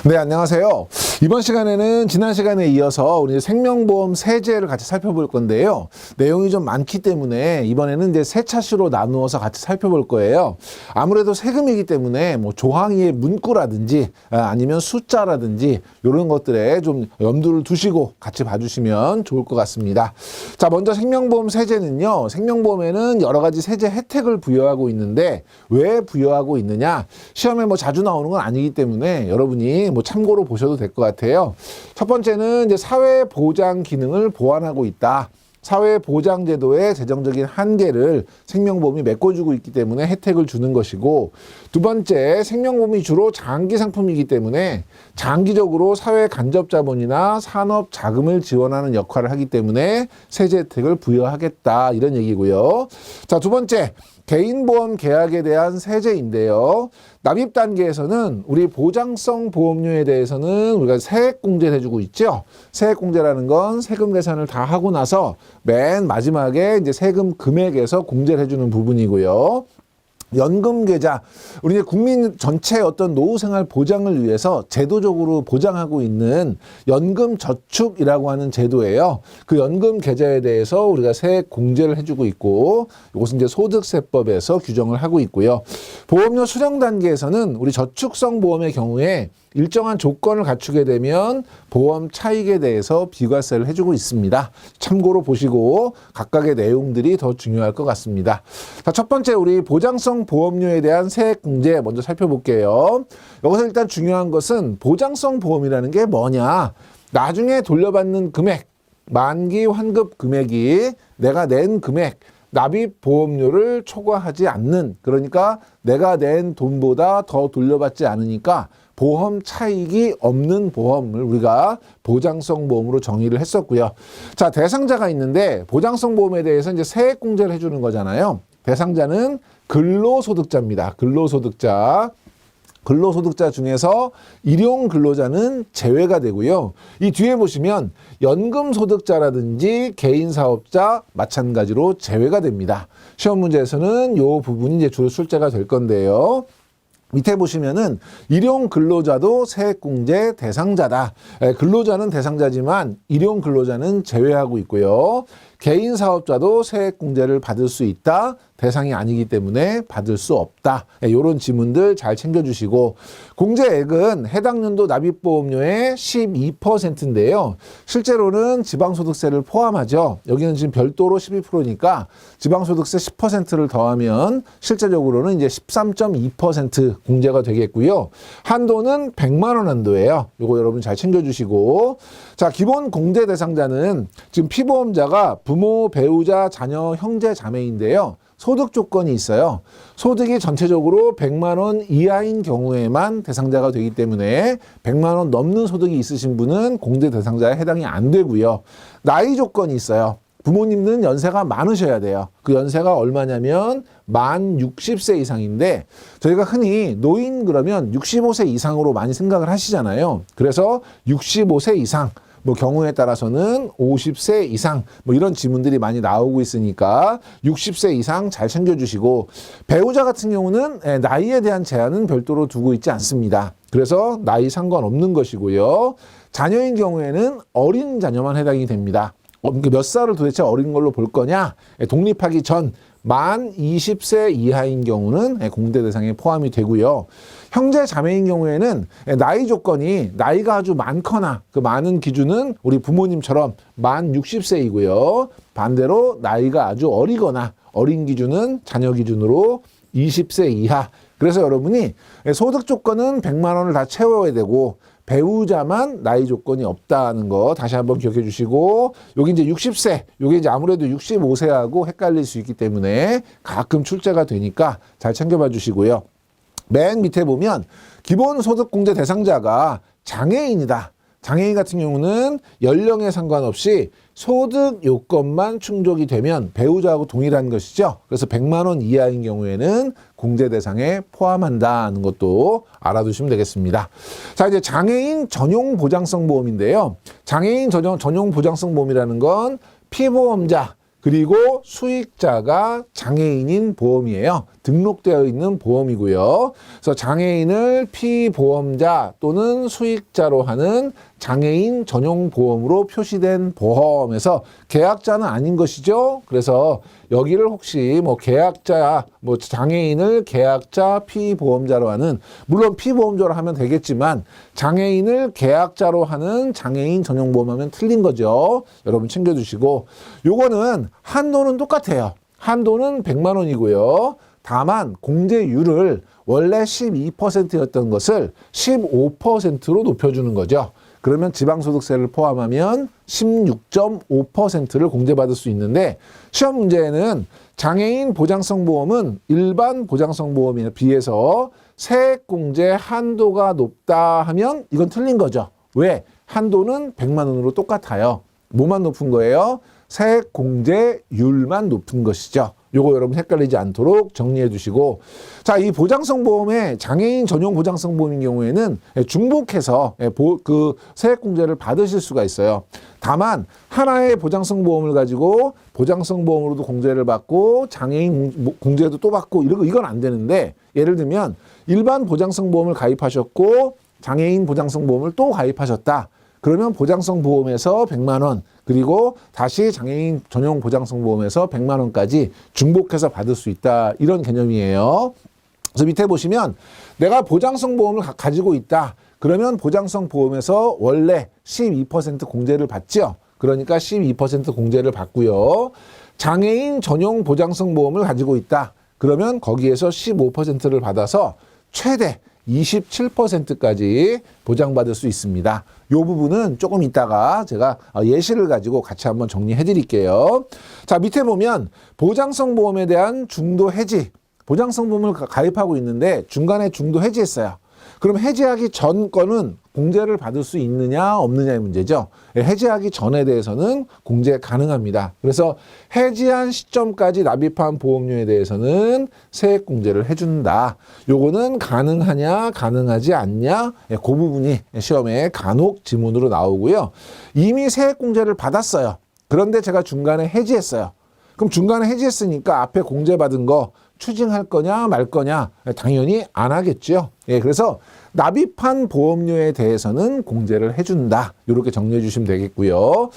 네, 안녕하세요. 이번 시간에는 지난 시간에 이어서 우리 생명보험 세제를 같이 살펴볼 건데요. 내용이 좀 많기 때문에 이번에는 이제 세 차시로 나누어서 같이 살펴볼 거예요. 아무래도 세금이기 때문에 뭐 조항의 문구라든지 아니면 숫자라든지 이런 것들에 좀 염두를 두시고 같이 봐주시면 좋을 것 같습니다. 자, 먼저 생명보험 세제는요. 생명보험에는 여러 가지 세제 혜택을 부여하고 있는데 왜 부여하고 있느냐? 시험에 뭐 자주 나오는 건 아니기 때문에 여러분이 뭐 참고로 보셔도 될 것 같아요. 첫 번째는 이제 사회보장 기능을 보완하고 있다. 사회보장제도의 재정적인 한계를 생명보험이 메꿔주고 있기 때문에 혜택을 주는 것이고, 두 번째, 생명보험이 주로 장기 상품이기 때문에 장기적으로 사회 간접자본이나 산업 자금을 지원하는 역할을 하기 때문에 세제 혜택을 부여하겠다, 이런 얘기고요. 자, 두 번째, 개인보험 계약에 대한 세제인데요. 납입 단계에서는 우리 보장성 보험료에 대해서는 우리가 세액공제를 해주고 있죠. 세액공제라는 건 세금 계산을 다 하고 나서 맨 마지막에 이제 세금 금액에서 공제를 해주는 부분이고요. 연금계좌, 우리 국민 전체의 어떤 노후생활 보장을 위해서 제도적으로 보장하고 있는 연금저축이라고 하는 제도예요. 그 연금계좌에 대해서 우리가 세액 공제를 해주고 있고, 이것은 이제 소득세법에서 규정을 하고 있고요. 보험료 수령 단계에서는 우리 저축성 보험의 경우에 일정한 조건을 갖추게 되면 보험 차익에 대해서 비과세를 해주고 있습니다. 참고로 보시고 각각의 내용들이 더 중요할 것 같습니다. 자, 첫 번째 우리 보장성 보험료에 대한 세액 공제 먼저 살펴볼게요. 여기서 일단 중요한 것은 보장성 보험이라는 게 뭐냐? 나중에 돌려받는 금액, 만기 환급 금액이 내가 낸 금액, 납입 보험료를 초과하지 않는, 그러니까 내가 낸 돈보다 더 돌려받지 않으니까 보험 차익이 없는 보험을 우리가 보장성 보험으로 정의를 했었고요. 자, 대상자가 있는데 보장성 보험에 대해서 이제 세액 공제를 해주는 거잖아요. 대상자는 근로소득자입니다. 근로소득자. 근로소득자 중에서 일용 근로자는 제외가 되고요. 이 뒤에 보시면 연금소득자라든지 개인사업자 마찬가지로 제외가 됩니다. 시험 문제에서는 이 부분이 이제 주로 출제가 될 건데요. 밑에 보시면은 일용 근로자도 세액공제 대상자다. 근로자는 대상자지만 일용 근로자는 제외하고 있고요. 개인 사업자도 세액공제를 받을 수 있다. 대상이 아니기 때문에 받을 수 없다. 이런 지문들 잘 챙겨주시고, 공제액은 해당 연도 납입보험료의 12%인데요. 실제로는 지방소득세를 포함하죠. 여기는 지금 별도로 12%니까 지방소득세 10%를 더하면 실제적으로는 이제 13.2% 공제가 되겠고요. 한도는 100만 원 한도예요. 이거 여러분 잘 챙겨주시고, 자, 기본 공제 대상자는 지금 피보험자가 부모, 배우자, 자녀, 형제, 자매인데요. 소득 조건이 있어요. 소득이 전체적으로 100만 원 이하인 경우에만 대상자가 되기 때문에 100만 원 넘는 소득이 있으신 분은 공제 대상자에 해당이 안 되고요. 나이 조건이 있어요. 부모님은 연세가 많으셔야 돼요. 그 연세가 얼마냐면 만 60세 이상인데, 저희가 흔히 노인 그러면 65세 이상으로 많이 생각을 하시잖아요. 그래서 65세 이상, 뭐 경우에 따라서는 50세 이상, 뭐 이런 지문들이 많이 나오고 있으니까 60세 이상 잘 챙겨주시고, 배우자 같은 경우는 나이에 대한 제한은 별도로 두고 있지 않습니다. 그래서 나이 상관없는 것이고요. 자녀인 경우에는 어린 자녀만 해당이 됩니다. 몇 살을 도대체 어린 걸로 볼 거냐? 독립하기 전 만 20세 이하인 경우는 공제 대상에 포함이 되고요. 형제 자매인 경우에는 나이 조건이 나이가 아주 많거나, 그 많은 기준은 우리 부모님처럼 만 60세이고요. 반대로 나이가 아주 어리거나 어린 기준은 자녀 기준으로 20세 이하. 그래서 여러분이 소득 조건은 100만 원을 다 채워야 되고 배우자만 나이 조건이 없다는 거 다시 한번 기억해 주시고, 여기 이제 60세, 요게 이제 아무래도 65세하고 헷갈릴 수 있기 때문에 가끔 출제가 되니까 잘 챙겨봐 주시고요. 맨 밑에 보면 기본소득공제 대상자가 장애인이다. 장애인 같은 경우는 연령에 상관없이 소득 요건만 충족이 되면 배우자하고 동일한 것이죠. 그래서 100만 원 이하인 경우에는 공제 대상에 포함한다는 것도 알아두시면 되겠습니다. 자, 이제 장애인 전용 보장성 보험인데요. 장애인 전용 보장성 보험이라는 건 피보험자 그리고 수익자가 장애인인 보험이에요. 등록되어 있는 보험이고요. 그래서 장애인을 피보험자 또는 수익자로 하는 장애인 전용 보험으로 표시된 보험에서 계약자는 아닌 것이죠. 그래서 여기를 혹시 뭐 계약자, 뭐 장애인을 계약자 피보험자로 하는, 물론 피보험자로 하면 되겠지만 장애인을 계약자로 하는 장애인 전용 보험하면 틀린 거죠. 여러분 챙겨주시고, 요거는 한도는 똑같아요. 한도는 100만 원이고요. 다만 공제율을 원래 12%였던 것을 15%로 높여주는 거죠. 그러면 지방소득세를 포함하면 16.5%를 공제받을 수 있는데, 시험 문제에는 장애인 보장성 보험은 일반 보장성 보험에 비해서 세액공제 한도가 높다 하면 이건 틀린 거죠. 왜? 한도는 100만 원으로 똑같아요. 뭐만 높은 거예요? 세액공제율만 높은 것이죠. 요거 여러분 헷갈리지 않도록 정리해 주시고, 자, 이 보장성 보험의 장애인 전용 보장성 보험인 경우에는 중복해서 그 세액공제를 받으실 수가 있어요. 다만 하나의 보장성 보험을 가지고 보장성 보험으로도 공제를 받고 장애인 공제도 또 받고 이건 안 되는데, 예를 들면 일반 보장성 보험을 가입하셨고 장애인 보장성 보험을 또 가입하셨다. 그러면 보장성 보험에서 100만 원, 그리고 다시 장애인 전용 보장성 보험에서 100만 원까지 중복해서 받을 수 있다. 이런 개념이에요. 그래서 밑에 보시면 내가 보장성 보험을 가지고 있다. 그러면 보장성 보험에서 원래 12% 공제를 받죠. 그러니까 12% 공제를 받고요. 장애인 전용 보장성 보험을 가지고 있다. 그러면 거기에서 15%를 받아서 최대 27%까지 보장받을 수 있습니다. 이 부분은 조금 이따가 제가 예시를 가지고 같이 한번 정리해 드릴게요. 자, 밑에 보면 보장성 보험에 대한 중도 해지, 보장성 보험을 가입하고 있는데 중간에 중도 해지했어요. 그럼 해지하기 전 거는 공제를 받을 수 있느냐 없느냐의 문제죠. 해지하기 전에 대해서는 공제 가능합니다. 그래서 해지한 시점까지 납입한 보험료에 대해서는 세액 공제를 해준다. 요거는 가능하냐 가능하지 않냐, 그 부분이 시험에 간혹 지문으로 나오고요. 이미 세액 공제를 받았어요. 그런데 제가 중간에 해지했어요. 그럼 중간에 해지했으니까 앞에 공제받은 거 추징할 거냐 말 거냐, 당연히 안 하겠죠. 그래서 납입한 보험료에 대해서는 공제를 해준다. 이렇게 정리해 주시면 되겠고요.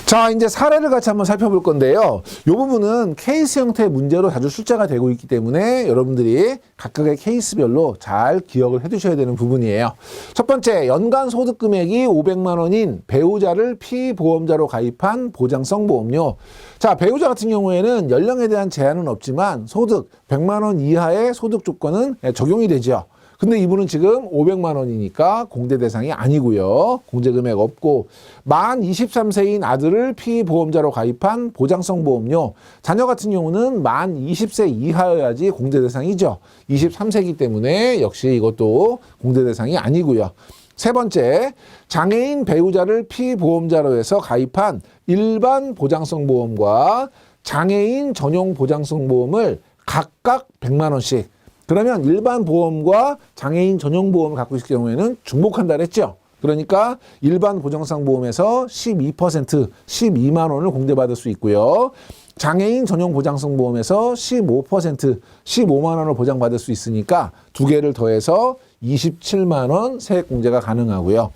자, 이제 사례를 같이 한번 살펴볼 건데요. 이 부분은 케이스 형태의 문제로 자주 출제가 되고 있기 때문에 여러분들이 각각의 케이스별로 잘 기억을 해 두셔야 되는 부분이에요. 첫 번째, 연간 소득 금액이 500만 원인 배우자를 피보험자로 가입한 보장성 보험료. 자, 배우자 같은 경우에는 연령에 대한 제한은 없지만 소득 100만 원 이하의 소득 조건은 적용이 되죠. 근데 이분은 지금 500만 원이니까 공제 대상이 아니고요. 공제 금액 없고, 만 23세인 아들을 피보험자로 가입한 보장성 보험료. 자녀 같은 경우는 만 20세 이하여야지 공제 대상이죠. 23세이기 때문에 역시 이것도 공제 대상이 아니고요. 세 번째, 장애인 배우자를 피보험자로 해서 가입한 일반 보장성 보험과 장애인 전용 보장성 보험을 각각 100만 원씩. 그러면 일반 보험과 장애인 전용 보험을 갖고 있을 경우에는 중복한다 그랬죠. 그러니까 일반 보장성 보험에서 12%, 12만 원을 공제받을 수 있고요. 장애인 전용 보장성 보험에서 15%, 15만 원을 보장받을 수 있으니까 두 개를 더해서 27만 원 세액 공제가 가능하고요.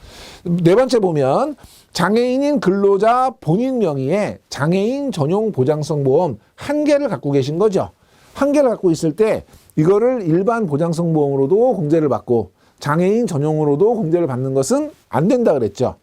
네 번째 보면 장애인인 근로자 본인 명의의 장애인 전용 보장성 보험 한 개를 갖고 계신 거죠. 한 개를 갖고 있을 때 이거를 일반 보장성 보험으로도 공제를 받고 장애인 전용으로도 공제를 받는 것은 안 된다 그랬죠.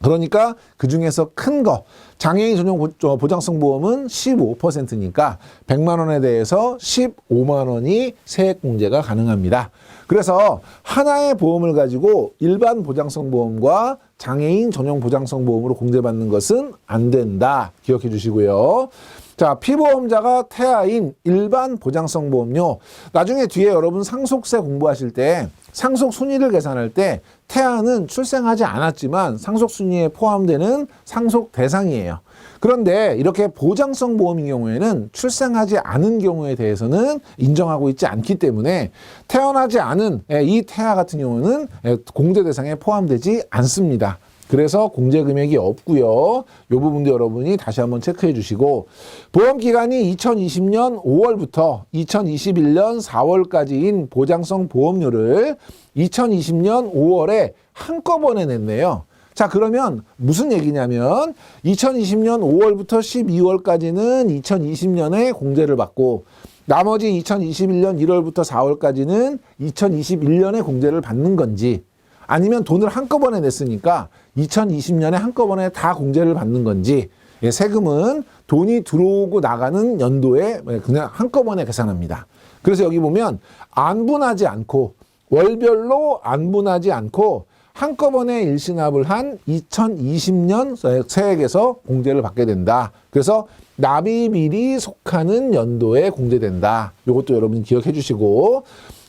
그러니까 그 중에서 큰 거, 장애인 전용 보장성 보험은 15%니까 100만 원에 대해서 15만 원이 세액 공제가 가능합니다. 그래서 하나의 보험을 가지고 일반 보장성 보험과 장애인 전용 보장성 보험으로 공제받는 것은 안 된다. 기억해 주시고요. 자, 피보험자가 태아인 일반 보장성 보험료. 나중에 뒤에 여러분 상속세 공부하실 때 상속 순위를 계산할 때 태아는 출생하지 않았지만 상속 순위에 포함되는 상속 대상이에요. 그런데 이렇게 보장성 보험인 경우에는 출생하지 않은 경우에 대해서는 인정하고 있지 않기 때문에 태어나지 않은 이 태아 같은 경우는 공제 대상에 포함되지 않습니다. 그래서 공제 금액이 없고요. 이 부분도 여러분이 다시 한번 체크해 주시고, 보험 기간이 2020년 5월부터 2021년 4월까지인 보장성 보험료를 2020년 5월에 한꺼번에 냈네요. 자, 그러면 무슨 얘기냐면 2020년 5월부터 12월까지는 2020년에 공제를 받고, 나머지 2021년 1월부터 4월까지는 2021년에 공제를 받는 건지, 아니면 돈을 한꺼번에 냈으니까 2020년에 한꺼번에 다 공제를 받는 건지, 세금은 돈이 들어오고 나가는 연도에 그냥 한꺼번에 계산합니다. 그래서 여기 보면 안 분하지 않고, 월별로 안 분하지 않고 한꺼번에 일시납을 한 2020년 세액에서 공제를 받게 된다. 그래서 납입일이 속하는 연도에 공제된다. 이것도 여러분 기억해 주시고,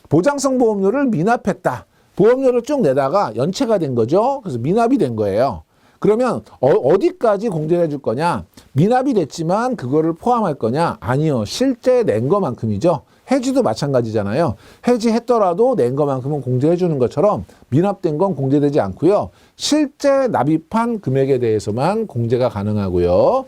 보장성 보험료를 미납했다. 보험료를 쭉 내다가 연체가 된 거죠. 그래서 미납이 된 거예요. 그러면 어디까지 공제를 해줄 거냐? 미납이 됐지만 그거를 포함할 거냐? 아니요. 실제 낸 것만큼이죠. 해지도 마찬가지잖아요. 해지했더라도 낸 것만큼은 공제해 주는 것처럼 미납된 건 공제되지 않고요. 실제 납입한 금액에 대해서만 공제가 가능하고요.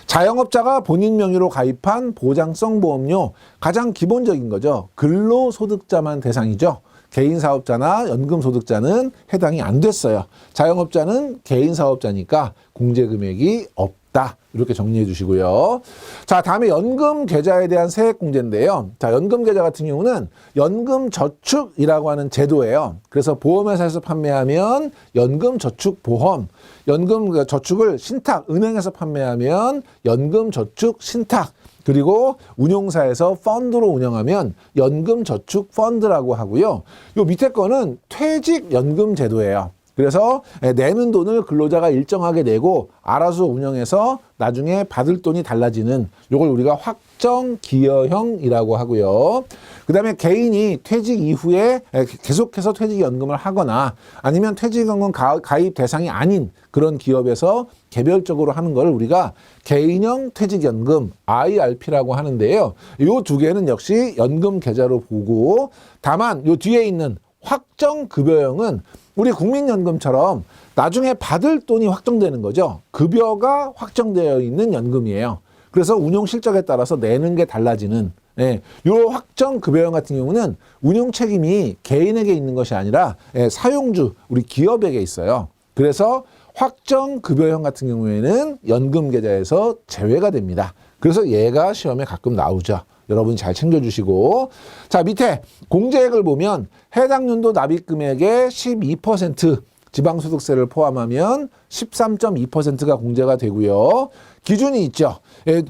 자영업자가 본인 명의로 가입한 보장성 보험료, 가장 기본적인 거죠. 근로소득자만 대상이죠. 개인사업자나 연금소득자는 해당이 안 됐어요. 자영업자는 개인사업자니까 공제금액이 없다. 이렇게 정리해 주시고요. 자, 다음에 연금계좌에 대한 세액공제인데요. 자, 연금계좌 같은 경우는 연금저축이라고 하는 제도예요. 그래서 보험회사에서 판매하면 연금저축보험, 연금저축을 신탁, 은행에서 판매하면 연금저축신탁, 그리고 운용사에서 펀드로 운영하면 연금저축펀드라고 하고요. 요 밑에 거는 퇴직연금제도예요. 그래서 내는 돈을 근로자가 일정하게 내고 알아서 운영해서 나중에 받을 돈이 달라지는, 요걸 우리가 확정기여형이라고 하고요. 그 다음에 개인이 퇴직 이후에 계속해서 퇴직연금을 하거나 아니면 퇴직연금 가입 대상이 아닌 그런 기업에서 개별적으로 하는 걸 우리가 개인형 퇴직연금 IRP라고 하는데요. 요 두 개는 역시 연금 계좌로 보고, 다만 요 뒤에 있는 확정급여형은 우리 국민연금처럼 나중에 받을 돈이 확정되는 거죠. 급여가 확정되어 있는 연금이에요. 그래서 운용 실적에 따라서 내는 게 달라지는, 요 확정급여형 같은 경우는 운용 책임이 개인에게 있는 것이 아니라 사용주, 우리 기업에게 있어요. 그래서 확정급여형 같은 경우에는 연금계좌에서 제외가 됩니다. 그래서 얘가 시험에 가끔 나오죠. 여러분 잘 챙겨주시고, 자, 밑에 공제액을 보면 해당 연도 납입금액의 12% 지방소득세를 포함하면 13.2%가 공제가 되고요. 기준이 있죠.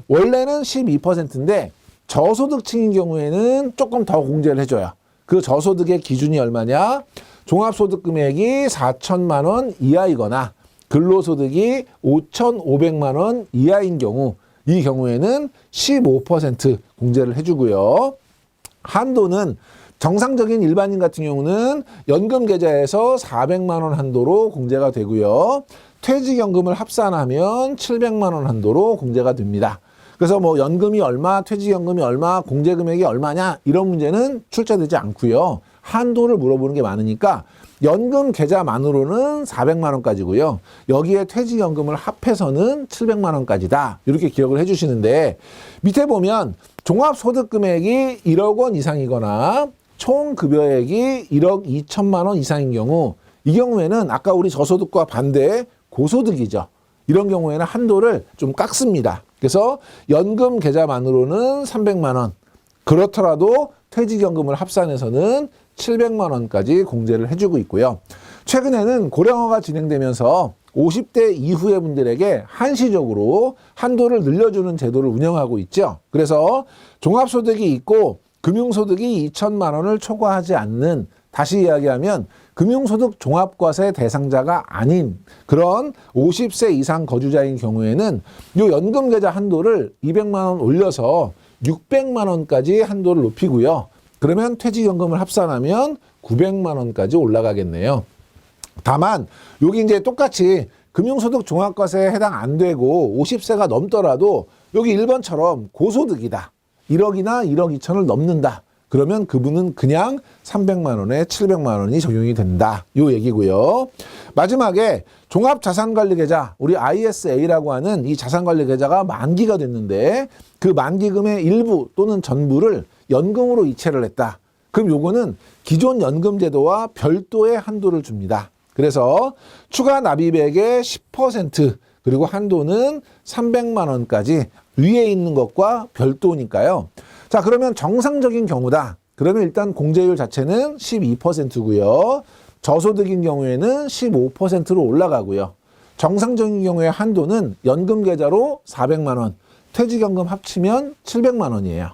원래는 12%인데 저소득층인 경우에는 조금 더 공제를 해줘요. 그 저소득의 기준이 얼마냐? 종합소득금액이 4천만 원 이하이거나 근로소득이 5,500만 원 이하인 경우, 이 경우에는 15% 공제를 해주고요. 한도는 정상적인 일반인 같은 경우는 연금계좌에서 400만 원 한도로 공제가 되고요. 퇴직연금을 합산하면 700만 원 한도로 공제가 됩니다. 그래서 뭐 연금이 얼마, 퇴직연금이 얼마, 공제금액이 얼마냐 이런 문제는 출제되지 않고요. 한도를 물어보는 게 많으니까 연금 계좌만으로는 400만 원까지고요. 여기에 퇴직연금을 합해서는 700만 원까지다. 이렇게 기억을 해주시는데, 밑에 보면 종합소득금액이 1억 원 이상이거나 총급여액이 1억 2천만 원 이상인 경우, 이 경우에는 아까 우리 저소득과 반대 고소득이죠. 이런 경우에는 한도를 좀 깎습니다. 그래서 연금 계좌만으로는 300만 원, 그렇더라도 퇴직연금을 합산해서는 700만 원까지 공제를 해주고 있고요. 최근에는 고령화가 진행되면서 50대 이후의 분들에게 한시적으로 한도를 늘려주는 제도를 운영하고 있죠. 그래서 종합소득이 있고 금융소득이 2천만 원을 초과하지 않는, 다시 이야기하면 금융소득 종합과세 대상자가 아닌 그런 50세 이상 거주자인 경우에는 이 연금계좌 한도를 200만 원 올려서 600만 원까지 한도를 높이고요. 그러면 퇴직연금을 합산하면 900만 원까지 올라가겠네요. 다만 여기 이제 똑같이 금융소득 종합과세에 해당 안 되고 50세가 넘더라도 여기 1번처럼 고소득이다. 1억이나 1억 2천을 넘는다. 그러면 그분은 그냥 300만 원에 700만 원이 적용이 된다. 요 얘기고요. 마지막에 종합자산관리계좌, 우리 ISA라고 하는 이 자산관리계좌가 만기가 됐는데 그 만기금의 일부 또는 전부를 연금으로 이체를 했다. 그럼 요거는 기존 연금제도와 별도의 한도를 줍니다. 그래서 추가 납입액의 10% 그리고 한도는 300만 원까지 위에 있는 것과 별도니까요. 자, 그러면 정상적인 경우다. 그러면 일단 공제율 자체는 12%고요. 저소득인 경우에는 15%로 올라가고요. 정상적인 경우의 한도는 연금 계좌로 400만 원, 퇴직연금 합치면 700만 원이에요.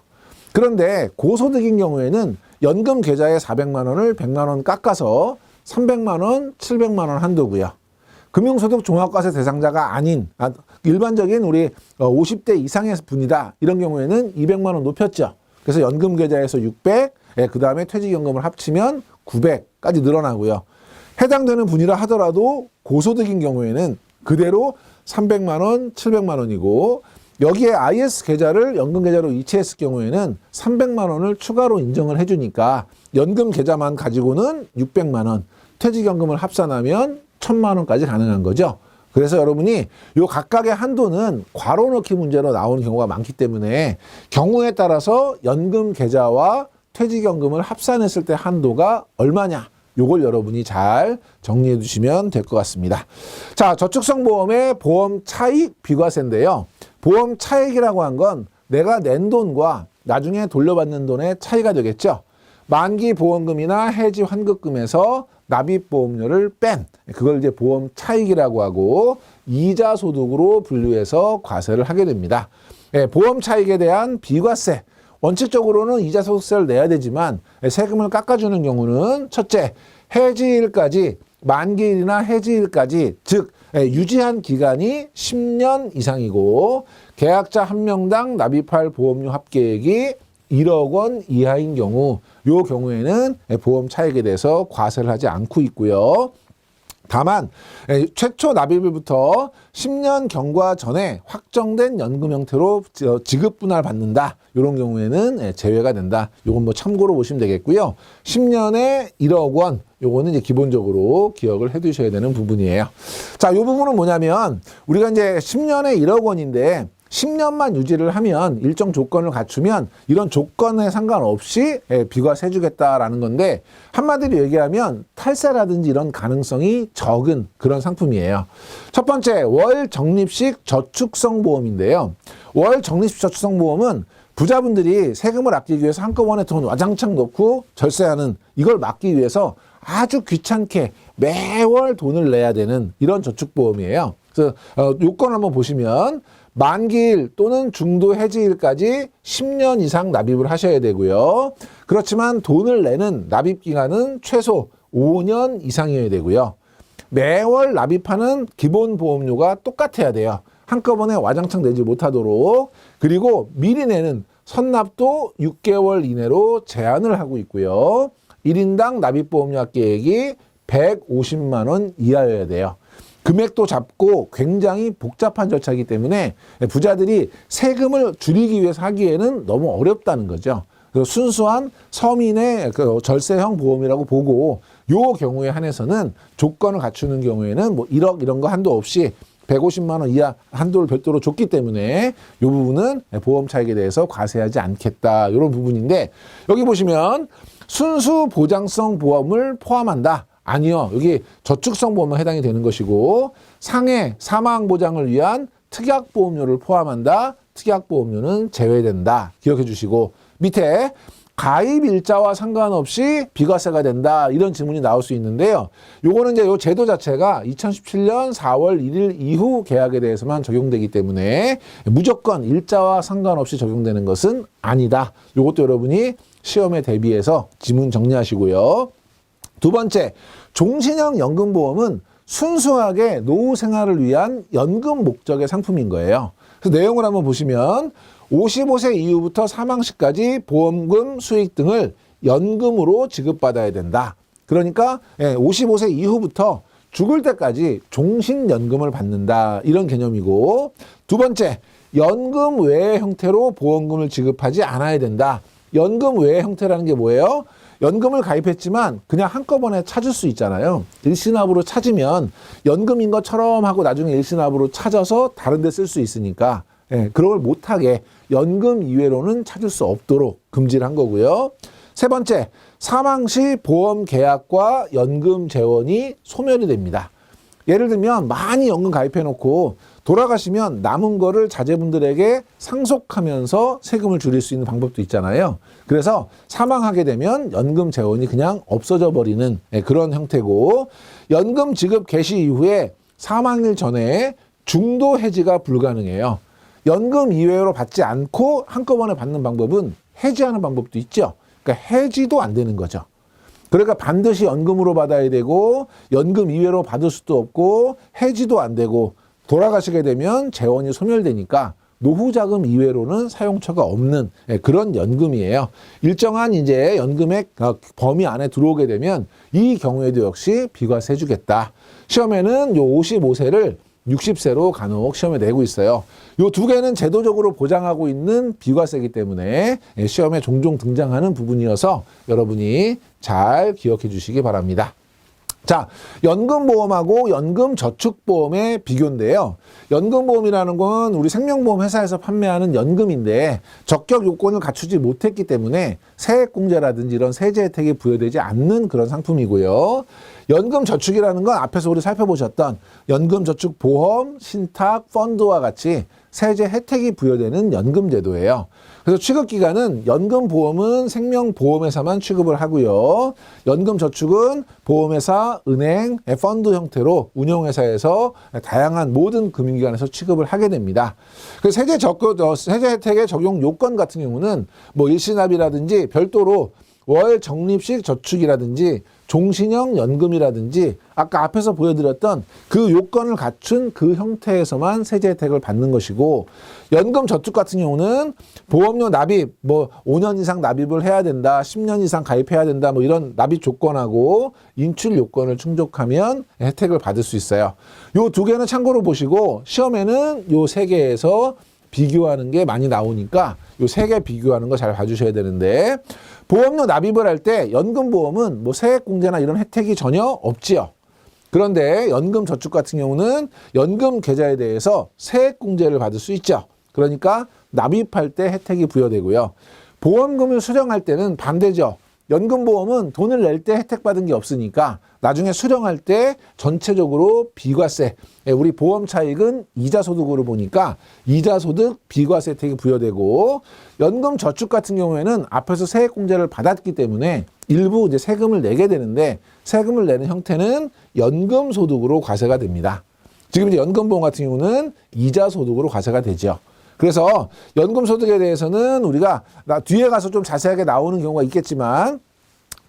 그런데 고소득인 경우에는 연금 계좌에 400만 원을 100만 원 깎아서 300만 원, 700만 원 한도고요. 금융소득 종합과세 대상자가 아닌 일반적인 우리 50대 이상의 분이다. 이런 경우에는 200만 원 높였죠. 그래서 연금 계좌에서 600, 그 다음에 퇴직연금을 합치면 900까지 늘어나고요. 해당되는 분이라 하더라도 고소득인 경우에는 그대로 300만 원, 700만 원이고 여기에 IS 계좌를 연금 계좌로 이체했을 경우에는 300만 원을 추가로 인정을 해주니까 연금 계좌만 가지고는 600만 원, 퇴직연금을 합산하면 1000만 원까지 가능한 거죠. 그래서 여러분이 요 각각의 한도는 괄호 넣기 문제로 나오는 경우가 많기 때문에 경우에 따라서 연금 계좌와 퇴직연금을 합산했을 때 한도가 얼마냐, 요걸 여러분이 잘 정리해 두시면 될 것 같습니다. 자, 저축성 보험의 보험 차익 비과세인데요. 보험 차익이라고 한 건 내가 낸 돈과 나중에 돌려받는 돈의 차이가 되겠죠. 만기 보험금이나 해지 환급금에서 납입보험료를 뺀 그걸 이제 보험 차익이라고 하고 이자 소득으로 분류해서 과세를 하게 됩니다. 보험 차익에 대한 비과세, 원칙적으로는 이자 소득세를 내야 되지만 세금을 깎아주는 경우는 첫째, 해지일까지 만기일이나 해지일까지 즉 유지한 기간이 10년 이상이고 계약자 한 명당 납입할 보험료 합계액이 1억 원 이하인 경우, 요 경우에는 보험 차익에 대해서 과세를 하지 않고 있고요. 다만 최초 납입일부터 10년 경과 전에 확정된 연금 형태로 지급 분할 받는다. 이런 경우에는 제외가 된다. 요건 뭐 참고로 보시면 되겠고요. 10년에 1억 원, 요거는 이제 기본적으로 기억을 해 두셔야 되는 부분이에요. 자, 요 부분은 뭐냐면 우리가 이제 10년에 1억 원인데 10년만 유지를 하면 일정 조건을 갖추면 이런 조건에 상관없이 비과세 해주겠다라는 건데 한마디로 얘기하면 탈세라든지 이런 가능성이 적은 그런 상품이에요. 첫 번째, 월 적립식 저축성 보험인데요. 월 적립식 저축성 보험은 부자분들이 세금을 아끼기 위해서 한꺼번에 돈 와장창 넣고 절세하는 이걸 막기 위해서 아주 귀찮게 매월 돈을 내야 되는 이런 저축보험이에요. 그래서 요건 한번 보시면 만기일 또는 중도 해지일까지 10년 이상 납입을 하셔야 되고요. 그렇지만 돈을 내는 납입기간은 최소 5년 이상이어야 되고요. 매월 납입하는 기본 보험료가 똑같아야 돼요. 한꺼번에 와장창 내지 못하도록. 그리고 미리 내는 선납도 6개월 이내로 제한을 하고 있고요. 1인당 납입보험료 합계액이 150만 원 이하여야 돼요. 금액도 작고 굉장히 복잡한 절차이기 때문에 부자들이 세금을 줄이기 위해서 하기에는 너무 어렵다는 거죠. 그래서 순수한 서민의 그 절세형 보험이라고 보고 요 경우에 한해서는 조건을 갖추는 경우에는 뭐 1억 이런 거 한도 없이 150만 원 이하 한도를 별도로 줬기 때문에 이 부분은 보험 차익에 대해서 과세하지 않겠다. 이런 부분인데 여기 보시면 순수 보장성 보험을 포함한다. 아니요. 여기 저축성 보험만 해당이 되는 것이고 상해 사망 보장을 위한 특약보험료를 포함한다. 특약보험료는 제외된다. 기억해 주시고 밑에 가입 일자와 상관없이 비과세가 된다. 이런 질문이 나올 수 있는데요. 요거는 이제 요 제도 자체가 2017년 4월 1일 이후 계약에 대해서만 적용되기 때문에 무조건 일자와 상관없이 적용되는 것은 아니다. 요것도 여러분이 시험에 대비해서 지문 정리하시고요. 두 번째, 종신형 연금보험은 순수하게 노후 생활을 위한 연금 목적의 상품인 거예요. 그래서 내용을 한번 보시면 55세 이후부터 사망 시까지 보험금 수익 등을 연금으로 지급받아야 된다. 그러니까 55세 이후부터 죽을 때까지 종신연금을 받는다. 이런 개념이고 두 번째, 연금 외의 형태로 보험금을 지급하지 않아야 된다. 연금 외의 형태라는 게 뭐예요? 연금을 가입했지만 그냥 한꺼번에 찾을 수 있잖아요. 일시납으로 찾으면 연금인 것처럼 하고 나중에 일시납으로 찾아서 다른 데 쓸 수 있으니까 그런 걸 못하게 연금 이외로는 찾을 수 없도록 금지를 한 거고요. 세 번째, 사망 시 보험 계약과 연금 재원이 소멸이 됩니다. 예를 들면 많이 연금 가입해 놓고 돌아가시면 남은 거를 자제분들에게 상속하면서 세금을 줄일 수 있는 방법도 있잖아요. 그래서 사망하게 되면 연금 재원이 그냥 없어져 버리는 그런 형태고, 연금 지급 개시 이후에 사망일 전에 중도 해지가 불가능해요. 연금 이외로 받지 않고 한꺼번에 받는 방법은 해지하는 방법도 있죠. 그러니까 해지도 안 되는 거죠. 그러니까 반드시 연금으로 받아야 되고 연금 이외로 받을 수도 없고 해지도 안 되고 돌아가시게 되면 재원이 소멸되니까 노후자금 이외로는 사용처가 없는 그런 연금이에요. 일정한 이제 연금액 범위 안에 들어오게 되면 이 경우에도 역시 비과세 해주겠다. 시험에는 요 55세를 60세로 간혹 시험에 내고 있어요. 요 두 개는 제도적으로 보장하고 있는 비과세이기 때문에 시험에 종종 등장하는 부분이어서 여러분이 잘 기억해 주시기 바랍니다. 자, 연금보험하고 연금저축보험의 비교인데요. 연금보험이라는 건 우리 생명보험 회사에서 판매하는 연금인데 적격 요건을 갖추지 못했기 때문에 세액공제라든지 이런 세제 혜택이 부여되지 않는 그런 상품이고요. 연금저축이라는 건 앞에서 우리 살펴보셨던 연금저축보험, 신탁, 펀드와 같이 세제 혜택이 부여되는 연금제도예요. 그래서 취급기간은 연금보험은 생명보험회사만 취급을 하고요. 연금저축은 보험회사, 은행, 펀드 형태로 운용회사에서 다양한 모든 금융기관에서 취급을 하게 됩니다. 그래서 세제 혜택의 적용 요건 같은 경우는 뭐 일시납이라든지 별도로 월 적립식 저축이라든지 종신형 연금이라든지 아까 앞에서 보여드렸던 그 요건을 갖춘 그 형태에서만 세제 혜택을 받는 것이고, 연금 저축 같은 경우는 보험료 납입 뭐 5년 이상 납입을 해야 된다, 10년 이상 가입해야 된다, 뭐 이런 납입 조건하고 인출 요건을 충족하면 혜택을 받을 수 있어요. 요 두 개는 참고로 보시고 시험에는 요 세 개에서 비교하는 게 많이 나오니까 요 세 개 비교하는 거 잘 봐주셔야 되는데, 보험료 납입을 할 때 연금보험은 뭐 세액공제나 이런 혜택이 전혀 없지요. 그런데 연금저축 같은 경우는 연금 계좌에 대해서 세액공제를 받을 수 있죠. 그러니까 납입할 때 혜택이 부여되고요. 보험금을 수령할 때는 반대죠. 연금보험은 돈을 낼 때 혜택 받은 게 없으니까 나중에 수령할 때 전체적으로 비과세, 우리 보험 차익은 이자 소득으로 보니까 이자 소득 비과세 혜택이 부여되고, 연금 저축 같은 경우에는 앞에서 세액공제를 받았기 때문에 일부 이제 세금을 내게 되는데 세금을 내는 형태는 연금 소득으로 과세가 됩니다. 지금 이제 연금보험 같은 경우는 이자 소득으로 과세가 되죠. 그래서 연금 소득에 대해서는 우리가 뒤에 가서 좀 자세하게 나오는 경우가 있겠지만,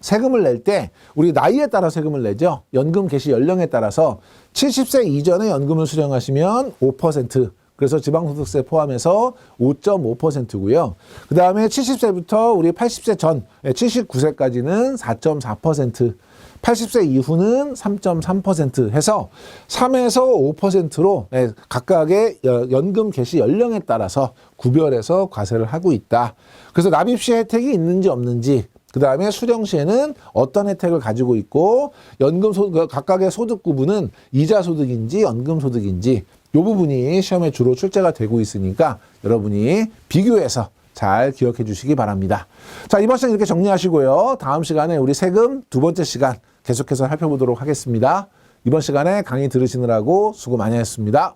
세금을 낼 때 우리 나이에 따라 세금을 내죠. 연금 개시 연령에 따라서 70세 이전에 연금을 수령하시면 5%, 그래서 지방소득세 포함해서 5.5%고요. 그 다음에 70세부터 우리 80세 전 79세까지는 4.4%, 80세 이후는 3.3% 해서 3에서 5%로 각각의 연금 개시 연령에 따라서 구별해서 과세를 하고 있다. 그래서 납입 시 혜택이 있는지 없는지, 그 다음에 수령 시에는 어떤 혜택을 가지고 있고, 연금 각각의 소득 구분은 이자 소득인지 연금 소득인지 이 부분이 시험에 주로 출제가 되고 있으니까 여러분이 비교해서 잘 기억해 주시기 바랍니다. 자, 이번 시간 이렇게 정리하시고요. 다음 시간에 우리 세금 두 번째 시간 계속해서 살펴보도록 하겠습니다. 이번 시간에 강의 들으시느라고 수고 많이 하셨습니다.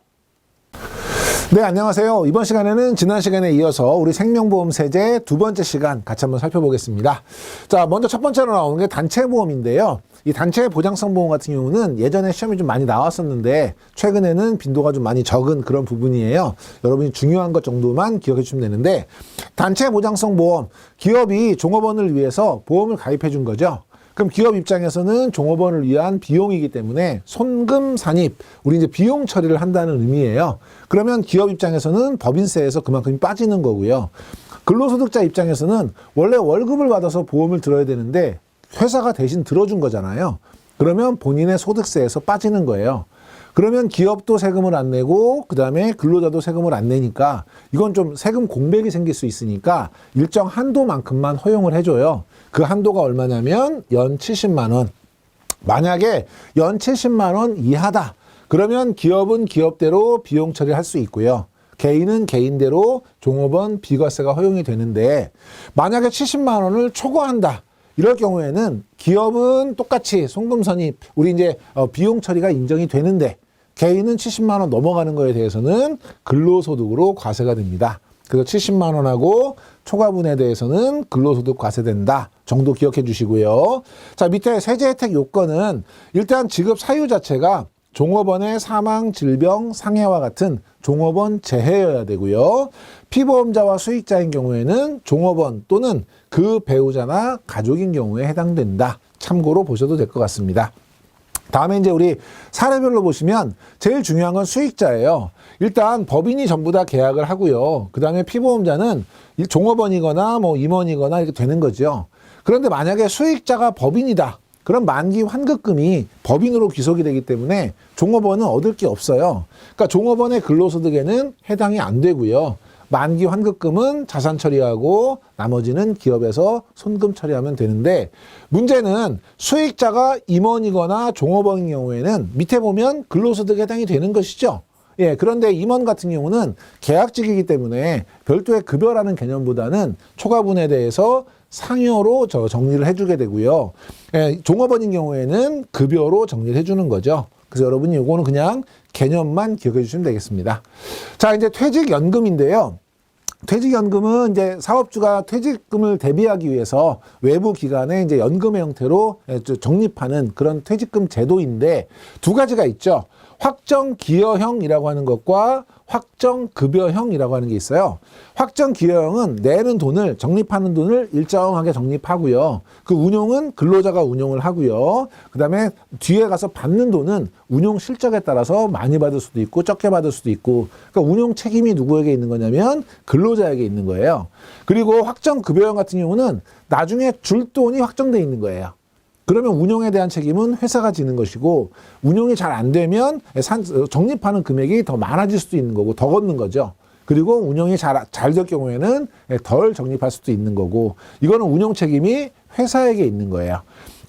네, 안녕하세요. 이번 시간에는 지난 시간에 이어서 우리 생명보험 세제 두 번째 시간 같이 한번 살펴보겠습니다. 자, 먼저 첫 번째로 나오는 게 단체보험인데요. 이 단체 보장성 보험 같은 경우는 예전에 시험이 좀 많이 나왔었는데 최근에는 빈도가 좀 많이 적은 그런 부분이에요. 여러분이 중요한 것 정도만 기억해 주시면 되는데, 단체 보장성 보험, 기업이 종업원을 위해서 보험을 가입해 준 거죠. 그럼 기업 입장에서는 종업원을 위한 비용이기 때문에 손금 산입, 우리 이제 비용 처리를 한다는 의미예요. 그러면 기업 입장에서는 법인세에서 그만큼 빠지는 거고요. 근로소득자 입장에서는 원래 월급을 받아서 보험을 들어야 되는데 회사가 대신 들어준 거잖아요. 그러면 본인의 소득세에서 빠지는 거예요. 그러면 기업도 세금을 안 내고 그다음에 근로자도 세금을 안 내니까 이건 좀 세금 공백이 생길 수 있으니까 일정 한도만큼만 허용을 해줘요. 그 한도가 얼마냐면 연 70만 원. 만약에 연 70만 원 이하다. 그러면 기업은 기업대로 비용 처리할 수 있고요. 개인은 개인대로 종업원 비과세가 허용이 되는데 만약에 70만 원을 초과한다. 이럴 경우에는 기업은 똑같이 송금선이 우리 이제 비용 처리가 인정이 되는데 개인은 70만 원 넘어가는 거에 대해서는 근로소득으로 과세가 됩니다. 그래서 70만 원하고 초과분에 대해서는 근로소득 과세된다 정도 기억해 주시고요. 자, 밑에 세제 혜택 요건은 일단 지급 사유 자체가 종업원의 사망, 질병, 상해와 같은 종업원 재해여야 되고요. 피보험자와 수익자인 경우에는 종업원 또는 그 배우자나 가족인 경우에 해당된다. 참고로 보셔도 될 것 같습니다. 다음에 이제 우리 사례별로 보시면 제일 중요한 건 수익자예요. 일단 법인이 전부 다 계약을 하고요. 그 다음에 피보험자는 종업원이거나 뭐 임원이거나 이렇게 되는 거죠. 그런데 만약에 수익자가 법인이다. 그럼 만기 환급금이 법인으로 귀속이 되기 때문에 종업원은 얻을 게 없어요. 그러니까 종업원의 근로소득에는 해당이 안 되고요. 만기 환급금은 자산 처리하고 나머지는 기업에서 손금 처리하면 되는데 문제는 수익자가 임원이거나 종업원인 경우에는 밑에 보면 근로소득에 해당이 되는 것이죠. 예, 그런데 임원 같은 경우는 계약직이기 때문에 별도의 급여라는 개념보다는 초과분에 대해서 상여로 정리를 해주게 되고요. 예, 종업원인 경우에는 급여로 정리를 해주는 거죠. 그래서 여러분이 이거는 그냥 개념만 기억해 주시면 되겠습니다. 자, 이제 퇴직연금인데요. 퇴직연금은 이제 사업주가 퇴직금을 대비하기 위해서 외부 기관에 이제 연금의 형태로 적립하는 그런 퇴직금 제도인데 두 가지가 있죠. 확정기여형이라고 하는 것과 확정급여형이라고 하는 게 있어요. 확정기여형은 내는 돈을, 적립하는 돈을 일정하게 적립하고요. 그 운용은 근로자가 운용을 하고요. 그 다음에 뒤에 가서 받는 돈은 운용 실적에 따라서 많이 받을 수도 있고 적게 받을 수도 있고, 그러니까 운용 책임이 누구에게 있는 거냐면 근로자에게 있는 거예요. 그리고 확정급여형 같은 경우는 나중에 줄 돈이 확정돼 있는 거예요. 그러면 운용에 대한 책임은 회사가 지는 것이고 운용이 잘 안 되면 적립하는 금액이 더 많아질 수도 있는 거고 더 걷는 거죠. 그리고 운용이 잘 될 경우에는 덜 적립할 수도 있는 거고 이거는 운용 책임이 회사에게 있는 거예요.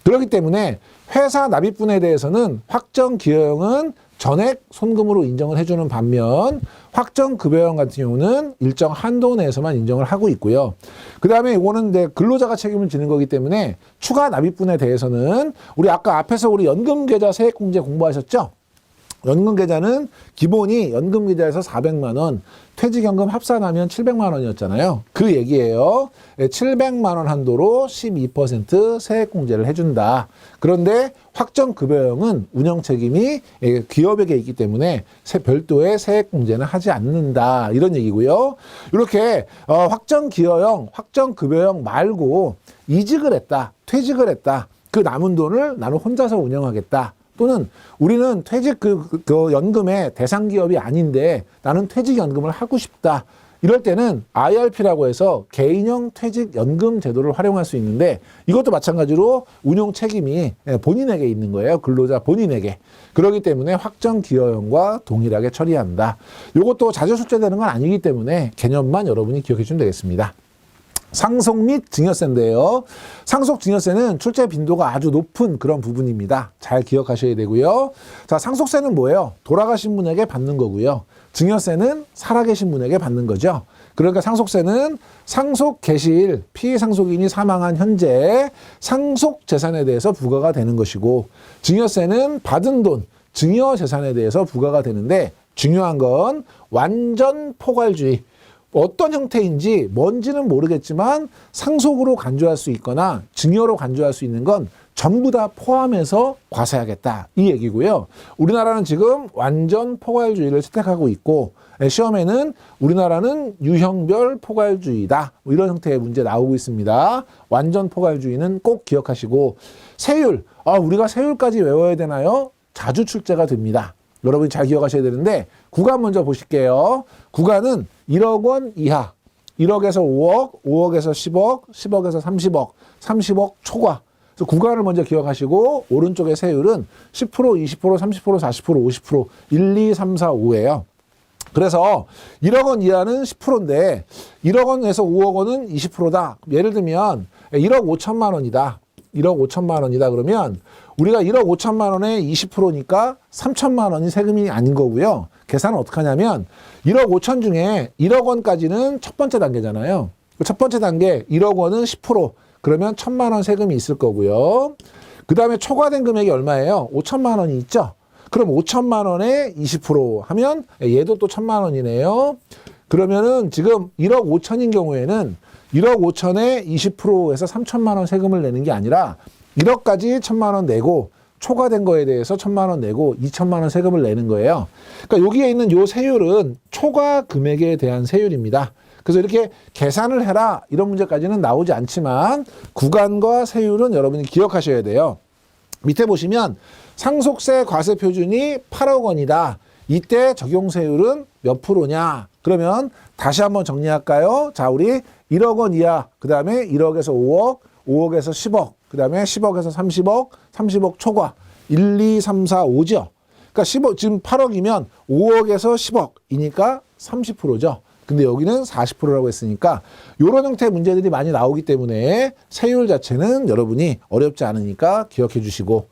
그렇기 때문에 회사 납입분에 대해서는 확정기여형은 전액 손금으로 인정을 해주는 반면 확정급여형 같은 경우는 일정 한도 내에서만 인정을 하고 있고요. 그 다음에 이거는 이제 근로자가 책임을 지는 거기 때문에 추가 납입분에 대해서는 우리 아까 앞에서 우리 연금계좌 세액공제 공부하셨죠? 연금계좌는 기본이 연금계좌에서 400만 원, 퇴직연금 합산하면 700만 원이었잖아요. 그 얘기예요. 700만 원 한도로 12% 세액공제를 해준다. 그런데 확정급여형은 운영 책임이 기업에게 있기 때문에 별도의 세액공제는 하지 않는다. 이런 얘기고요. 이렇게 확정기여형, 확정급여형 말고 이직을 했다, 퇴직을 했다. 그 남은 돈을 나는 혼자서 운영하겠다. 또는 우리는 퇴직 그 연금의 대상 기업이 아닌데 나는 퇴직연금을 하고 싶다. 이럴 때는 IRP라고 해서 개인형 퇴직연금 제도를 활용할 수 있는데 이것도 마찬가지로 운용 책임이 본인에게 있는 거예요. 근로자 본인에게. 그렇기 때문에 확정기여형과 동일하게 처리한다. 이것도 자주 출제되는 건 아니기 때문에 개념만 여러분이 기억해 주시면 되겠습니다. 상속 및 증여세인데요. 상속 증여세는 출제 빈도가 아주 높은 그런 부분입니다. 잘 기억하셔야 되고요. 자, 상속세는 뭐예요? 돌아가신 분에게 받는 거고요. 증여세는 살아계신 분에게 받는 거죠. 그러니까 상속세는 상속 개시일 피해 상속인이 사망한 현재 상속 재산에 대해서 부과가 되는 것이고 증여세는 받은 돈, 증여 재산에 대해서 부과가 되는데 중요한 건 완전 포괄주의. 어떤 형태인지 뭔지는 모르겠지만 상속으로 간주할 수 있거나 증여로 간주할 수 있는 건 전부 다 포함해서 과세하겠다 이 얘기고요. 우리나라는 지금 완전 포괄주의를 채택하고 있고 시험에는 우리나라는 유형별 포괄주의다 이런 형태의 문제 나오고 있습니다. 완전 포괄주의는 꼭 기억하시고 세율, 우리가 세율까지 외워야 되나요? 자주 출제가 됩니다. 여러분이 잘 기억하셔야 되는데 구간 먼저 보실게요. 구간은 1억 원 이하, 1억에서 5억, 5억에서 10억, 10억에서 30억, 30억 초과. 그래서 구간을 먼저 기억하시고 오른쪽의 세율은 10%, 20%, 30%, 40%, 50%, 1, 2, 3, 4, 5예요. 그래서 1억 원 이하는 10%인데 1억 원에서 5억 원은 20%다. 예를 들면 1억 5천만 원이다. 1억 5천만 원이다. 그러면 우리가 1억 5천만 원에 20%니까 3천만 원이 세금이 아닌 거고요. 계산은 어떻게 하냐면 1억 5천 중에 1억 원까지는 첫 번째 단계잖아요. 첫 번째 단계 1억 원은 10%. 그러면 1천만 원 세금이 있을 거고요. 그 다음에 초과된 금액이 얼마예요? 5천만 원이 있죠. 그럼 5천만 원에 20% 하면 얘도 또 1천만 원이네요. 그러면은 지금 1억 5천인 경우에는 1억 5천에 20%에서 3천만 원 세금을 내는 게 아니라 1억까지 1천만 원 내고 초과된 거에 대해서 1천만 원 내고 2천만 원 세금을 내는 거예요. 그러니까 여기에 있는 요 세율은 초과 금액에 대한 세율입니다. 그래서 이렇게 계산을 해라 이런 문제까지는 나오지 않지만 구간과 세율은 여러분이 기억하셔야 돼요. 밑에 보시면 상속세 과세 표준이 8억 원이다. 이때 적용 세율은 몇 프로냐? 그러면 다시 한번 정리할까요? 자, 우리 1억 원 이하, 그 다음에 1억에서 5억, 5억에서 10억, 그 다음에 10억에서 30억, 30억 초과, 1, 2, 3, 4, 5죠. 그러니까 10억, 지금 8억이면 5억에서 10억이니까 30%죠. 근데 여기는 40%라고 했으니까 이런 형태의 문제들이 많이 나오기 때문에 세율 자체는 여러분이 어렵지 않으니까 기억해 주시고,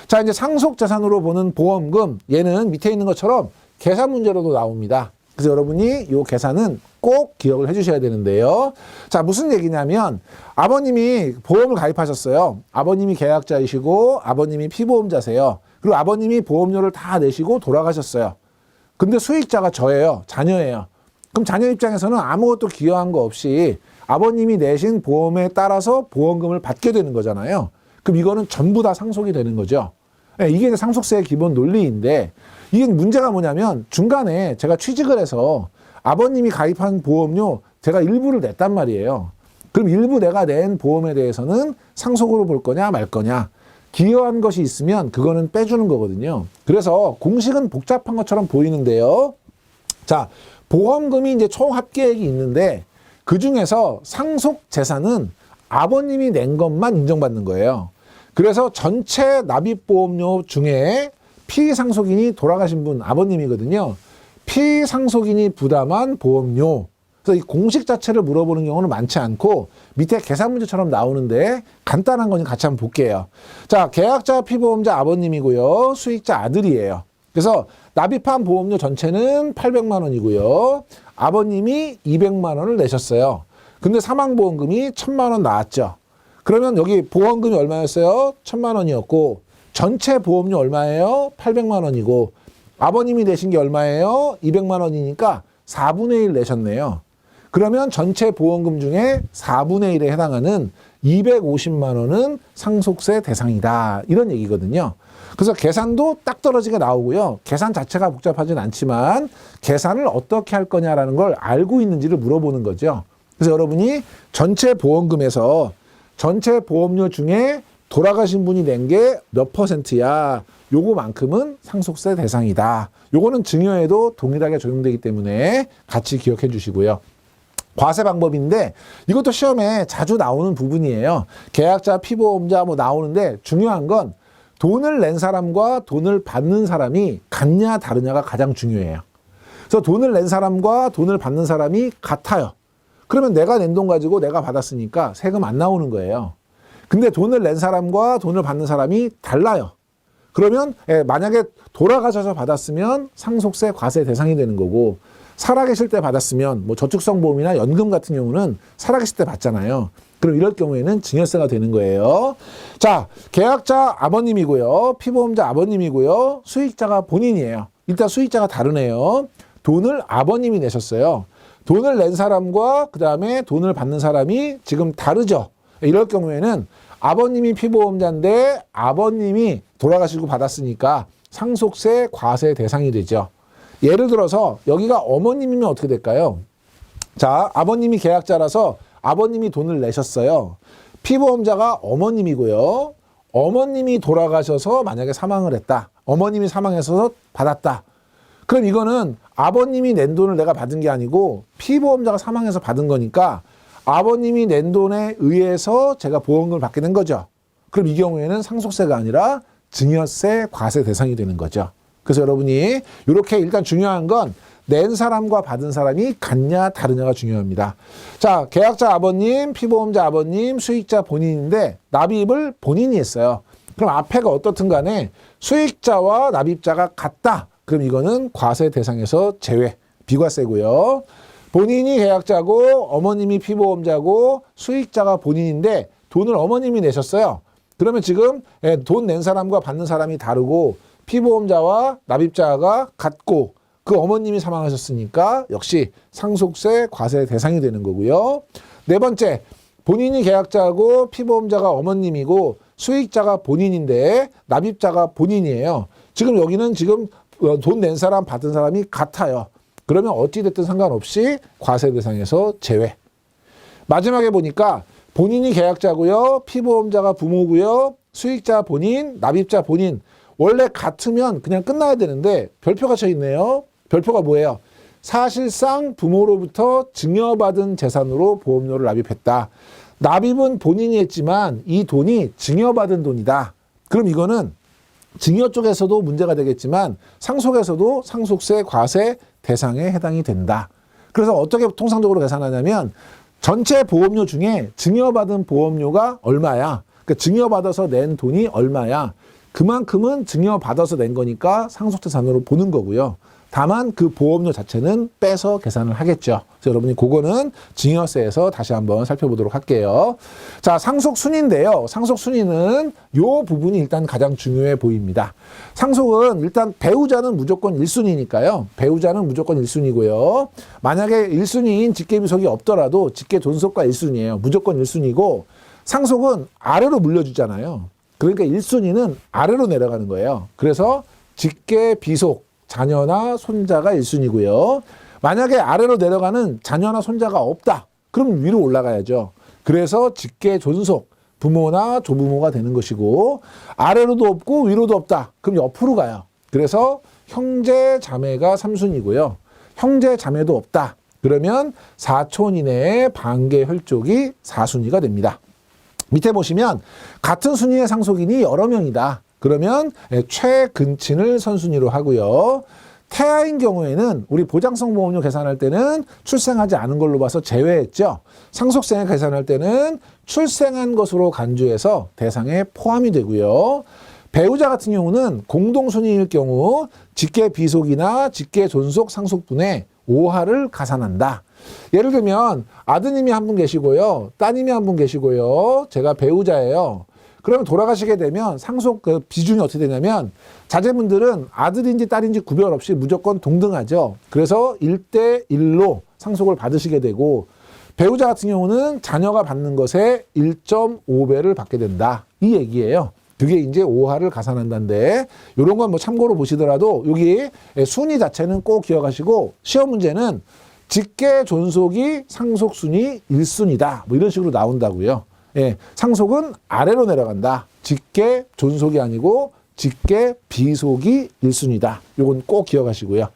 자, 이제 상속자산으로 보는 보험금, 얘는 밑에 있는 것처럼 계산 문제로도 나옵니다. 그래서 여러분이 이 계산은 꼭 기억을 해 주셔야 되는데요. 자, 무슨 얘기냐면 아버님이 보험을 가입하셨어요. 아버님이 계약자이시고 아버님이 피보험자세요. 그리고 아버님이 보험료를 다 내시고 돌아가셨어요. 근데 수익자가 저예요. 자녀예요. 그럼 자녀 입장에서는 아무것도 기여한 거 없이 아버님이 내신 보험에 따라서 보험금을 받게 되는 거잖아요. 그럼 이거는 전부 다 상속이 되는 거죠. 이게 상속세의 기본 논리인데, 이게 문제가 뭐냐면 중간에 제가 취직을 해서 아버님이 가입한 보험료 제가 일부를 냈단 말이에요. 그럼 일부 내가 낸 보험에 대해서는 상속으로 볼 거냐 말 거냐. 기여한 것이 있으면 그거는 빼주는 거거든요. 그래서 공식은 복잡한 것처럼 보이는데요. 자, 보험금이 이제 총 합계액이 있는데 그 중에서 상속 재산은 아버님이 낸 것만 인정받는 거예요. 그래서 전체 납입보험료 중에 피상속인이 돌아가신 분 아버님이거든요. 피상속인이 부담한 보험료. 그래서 이 공식 자체를 물어보는 경우는 많지 않고 밑에 계산 문제처럼 나오는데 간단한 거니 같이 한번 볼게요. 자, 계약자 피보험자 아버님이고요. 수익자 아들이에요. 그래서 납입한 보험료 전체는 800만 원이고요. 아버님이 200만 원을 내셨어요. 근데 사망보험금이 1000만 원 나왔죠. 그러면 여기 보험금이 얼마였어요? 1000만 원이었고 전체 보험료 얼마예요? 800만 원이고 아버님이 내신 게 얼마예요? 200만 원이니까 4분의 1 내셨네요. 그러면 전체 보험금 중에 4분의 1에 해당하는 250만 원은 상속세 대상이다. 이런 얘기거든요. 그래서 계산도 딱 떨어지게 나오고요. 계산 자체가 복잡하진 않지만 계산을 어떻게 할 거냐라는 걸 알고 있는지를 물어보는 거죠. 그래서 여러분이 전체 보험금에서 전체 보험료 중에 돌아가신 분이 낸 게 몇 %야. 요거만큼은 상속세 대상이다. 요거는 증여에도 동일하게 적용되기 때문에 같이 기억해 주시고요. 과세 방법인데 이것도 시험에 자주 나오는 부분이에요. 계약자, 피보험자 뭐 나오는데 중요한 건 돈을 낸 사람과 돈을 받는 사람이 같냐 다르냐가 가장 중요해요. 그래서 돈을 낸 사람과 돈을 받는 사람이 같아요. 그러면 내가 낸 돈 가지고 내가 받았으니까 세금 안 나오는 거예요. 근데 돈을 낸 사람과 돈을 받는 사람이 달라요. 그러면 만약에 돌아가셔서 받았으면 상속세 과세 대상이 되는 거고, 살아계실 때 받았으면 뭐 저축성 보험이나 연금 같은 경우는 살아계실 때 받잖아요. 그럼 이럴 경우에는 증여세가 되는 거예요. 자, 계약자 아버님이고요. 피보험자 아버님이고요. 수익자가 본인이에요. 일단 수익자가 다르네요. 돈을 아버님이 내셨어요. 돈을 낸 사람과 그 다음에 돈을 받는 사람이 지금 다르죠. 이럴 경우에는 아버님이 피보험자인데 아버님이 돌아가시고 받았으니까 상속세 과세 대상이 되죠. 예를 들어서 여기가 어머님이면 어떻게 될까요? 자, 아버님이 계약자라서 아버님이 돈을 내셨어요. 피보험자가 어머님이고요. 어머님이 돌아가셔서 만약에 사망을 했다. 어머님이 사망해서 받았다. 그럼 이거는 아버님이 낸 돈을 내가 받은 게 아니고 피보험자가 사망해서 받은 거니까 아버님이 낸 돈에 의해서 제가 보험금을 받게 된 거죠. 그럼 이 경우에는 상속세가 아니라 증여세 과세 대상이 되는 거죠. 그래서 여러분이 이렇게 일단 중요한 건 낸 사람과 받은 사람이 같냐 다르냐가 중요합니다. 자, 계약자 아버님, 피보험자 아버님, 수익자 본인인데 납입을 본인이 했어요. 그럼 앞에가 어떻든 간에 수익자와 납입자가 같다. 그럼 이거는 과세 대상에서 제외, 비과세고요. 본인이 계약자고 어머님이 피보험자고 수익자가 본인인데 돈을 어머님이 내셨어요. 그러면 지금 돈 낸 사람과 받는 사람이 다르고 피보험자와 납입자가 같고 그 어머님이 사망하셨으니까 역시 상속세 과세 대상이 되는 거고요. 네 번째, 본인이 계약자고 피보험자가 어머님이고 수익자가 본인인데 납입자가 본인이에요. 지금 여기는 지금 돈 낸 사람 받은 사람이 같아요. 그러면 어찌됐든 상관없이 과세 대상에서 제외. 마지막에 보니까 본인이 계약자고요. 피보험자가 부모고요. 수익자 본인, 납입자 본인. 원래 같으면 그냥 끝나야 되는데 별표가 쳐 있네요. 별표가 뭐예요? 사실상 부모로부터 증여받은 재산으로 보험료를 납입했다. 납입은 본인이 했지만 이 돈이 증여받은 돈이다. 그럼 이거는 증여 쪽에서도 문제가 되겠지만 상속에서도 상속세 과세 대상에 해당이 된다. 그래서 어떻게 통상적으로 계산하냐면 전체 보험료 중에 증여받은 보험료가 얼마야? 그러니까 증여받아서 낸 돈이 얼마야? 그만큼은 증여받아서 낸 거니까 상속재산으로 보는 거고요. 다만 그 보험료 자체는 빼서 계산을 하겠죠. 그래서 여러분이 그거는 증여세에서 다시 한번 살펴보도록 할게요. 자, 상속순위인데요. 상속순위는 요 부분이 일단 가장 중요해 보입니다. 상속은 일단 배우자는 무조건 1순위니까요. 배우자는 무조건 1순위고요. 만약에 1순위인 직계비속이 없더라도 직계존속과 1순위예요. 무조건 1순위고 상속은 아래로 물려주잖아요. 그러니까 1순위는 아래로 내려가는 거예요. 그래서 직계비속 자녀나 손자가 1순위고요. 만약에 아래로 내려가는 자녀나 손자가 없다. 그럼 위로 올라가야죠. 그래서 직계존속, 부모나 조부모가 되는 것이고 아래로도 없고 위로도 없다. 그럼 옆으로 가요. 그래서 형제, 자매가 3순위고요. 형제, 자매도 없다. 그러면 사촌 이내의 반계 혈족이 4순위가 됩니다. 밑에 보시면 같은 순위의 상속인이 여러 명이다. 그러면 최근친을 선순위로 하고요. 태아인 경우에는 우리 보장성 보험료 계산할 때는 출생하지 않은 걸로 봐서 제외했죠. 상속세 계산할 때는 출생한 것으로 간주해서 대상에 포함이 되고요. 배우자 같은 경우는 공동순위일 경우 직계비속이나 직계존속 상속분에 5하를 가산한다. 예를 들면 아드님이 한 분 계시고요. 따님이 한 분 계시고요. 제가 배우자예요. 그러면 돌아가시게 되면 상속 그 비중이 어떻게 되냐면 자제분들은 아들인지 딸인지 구별 없이 무조건 동등하죠. 그래서 1대1로 상속을 받으시게 되고 배우자 같은 경우는 자녀가 받는 것에 1.5배를 받게 된다. 이 얘기예요. 그게 이제 5하를 가산한다는데 이런 건 뭐 참고로 보시더라도 여기 순위 자체는 꼭 기억하시고 시험 문제는 직계존속이 상속순위 1순위다. 뭐 이런 식으로 나온다고요. 예, 상속은 아래로 내려간다. 직계존속이 아니고 직계비속이 1순위다. 요건 꼭 기억하시고요.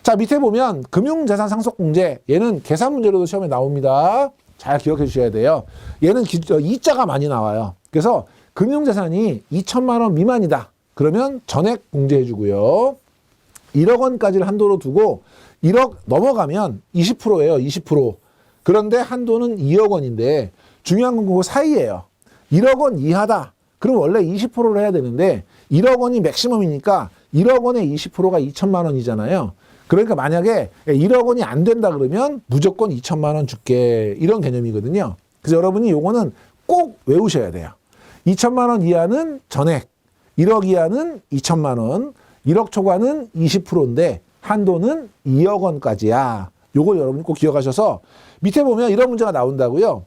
자, 밑에 보면 금융재산 상속공제. 얘는 계산 문제로도 시험에 나옵니다. 잘 기억해 주셔야 돼요. 얘는 이자가 많이 나와요. 그래서 금융재산이 2천만 원 미만이다. 그러면 전액 공제해 주고요. 1억 원까지를 한도로 두고 1억 넘어가면 20%예요. 20%. 그런데 한도는 2억 원인데 중요한 건 그거 사이예요. 1억 원 이하다. 그럼 원래 20%를 해야 되는데 1억 원이 맥시멈이니까 1억 원의 20%가 2천만 원이잖아요. 그러니까 만약에 1억 원이 안 된다 그러면 무조건 2천만 원 줄게. 이런 개념이거든요. 그래서 여러분이 요거는 꼭 외우셔야 돼요. 2천만 원 이하는 전액, 1억 이하는 2천만 원, 1억 초과는 20%인데 한도는 2억 원까지야. 요걸 여러분이 꼭 기억하셔서 밑에 보면 이런 문제가 나온다고요.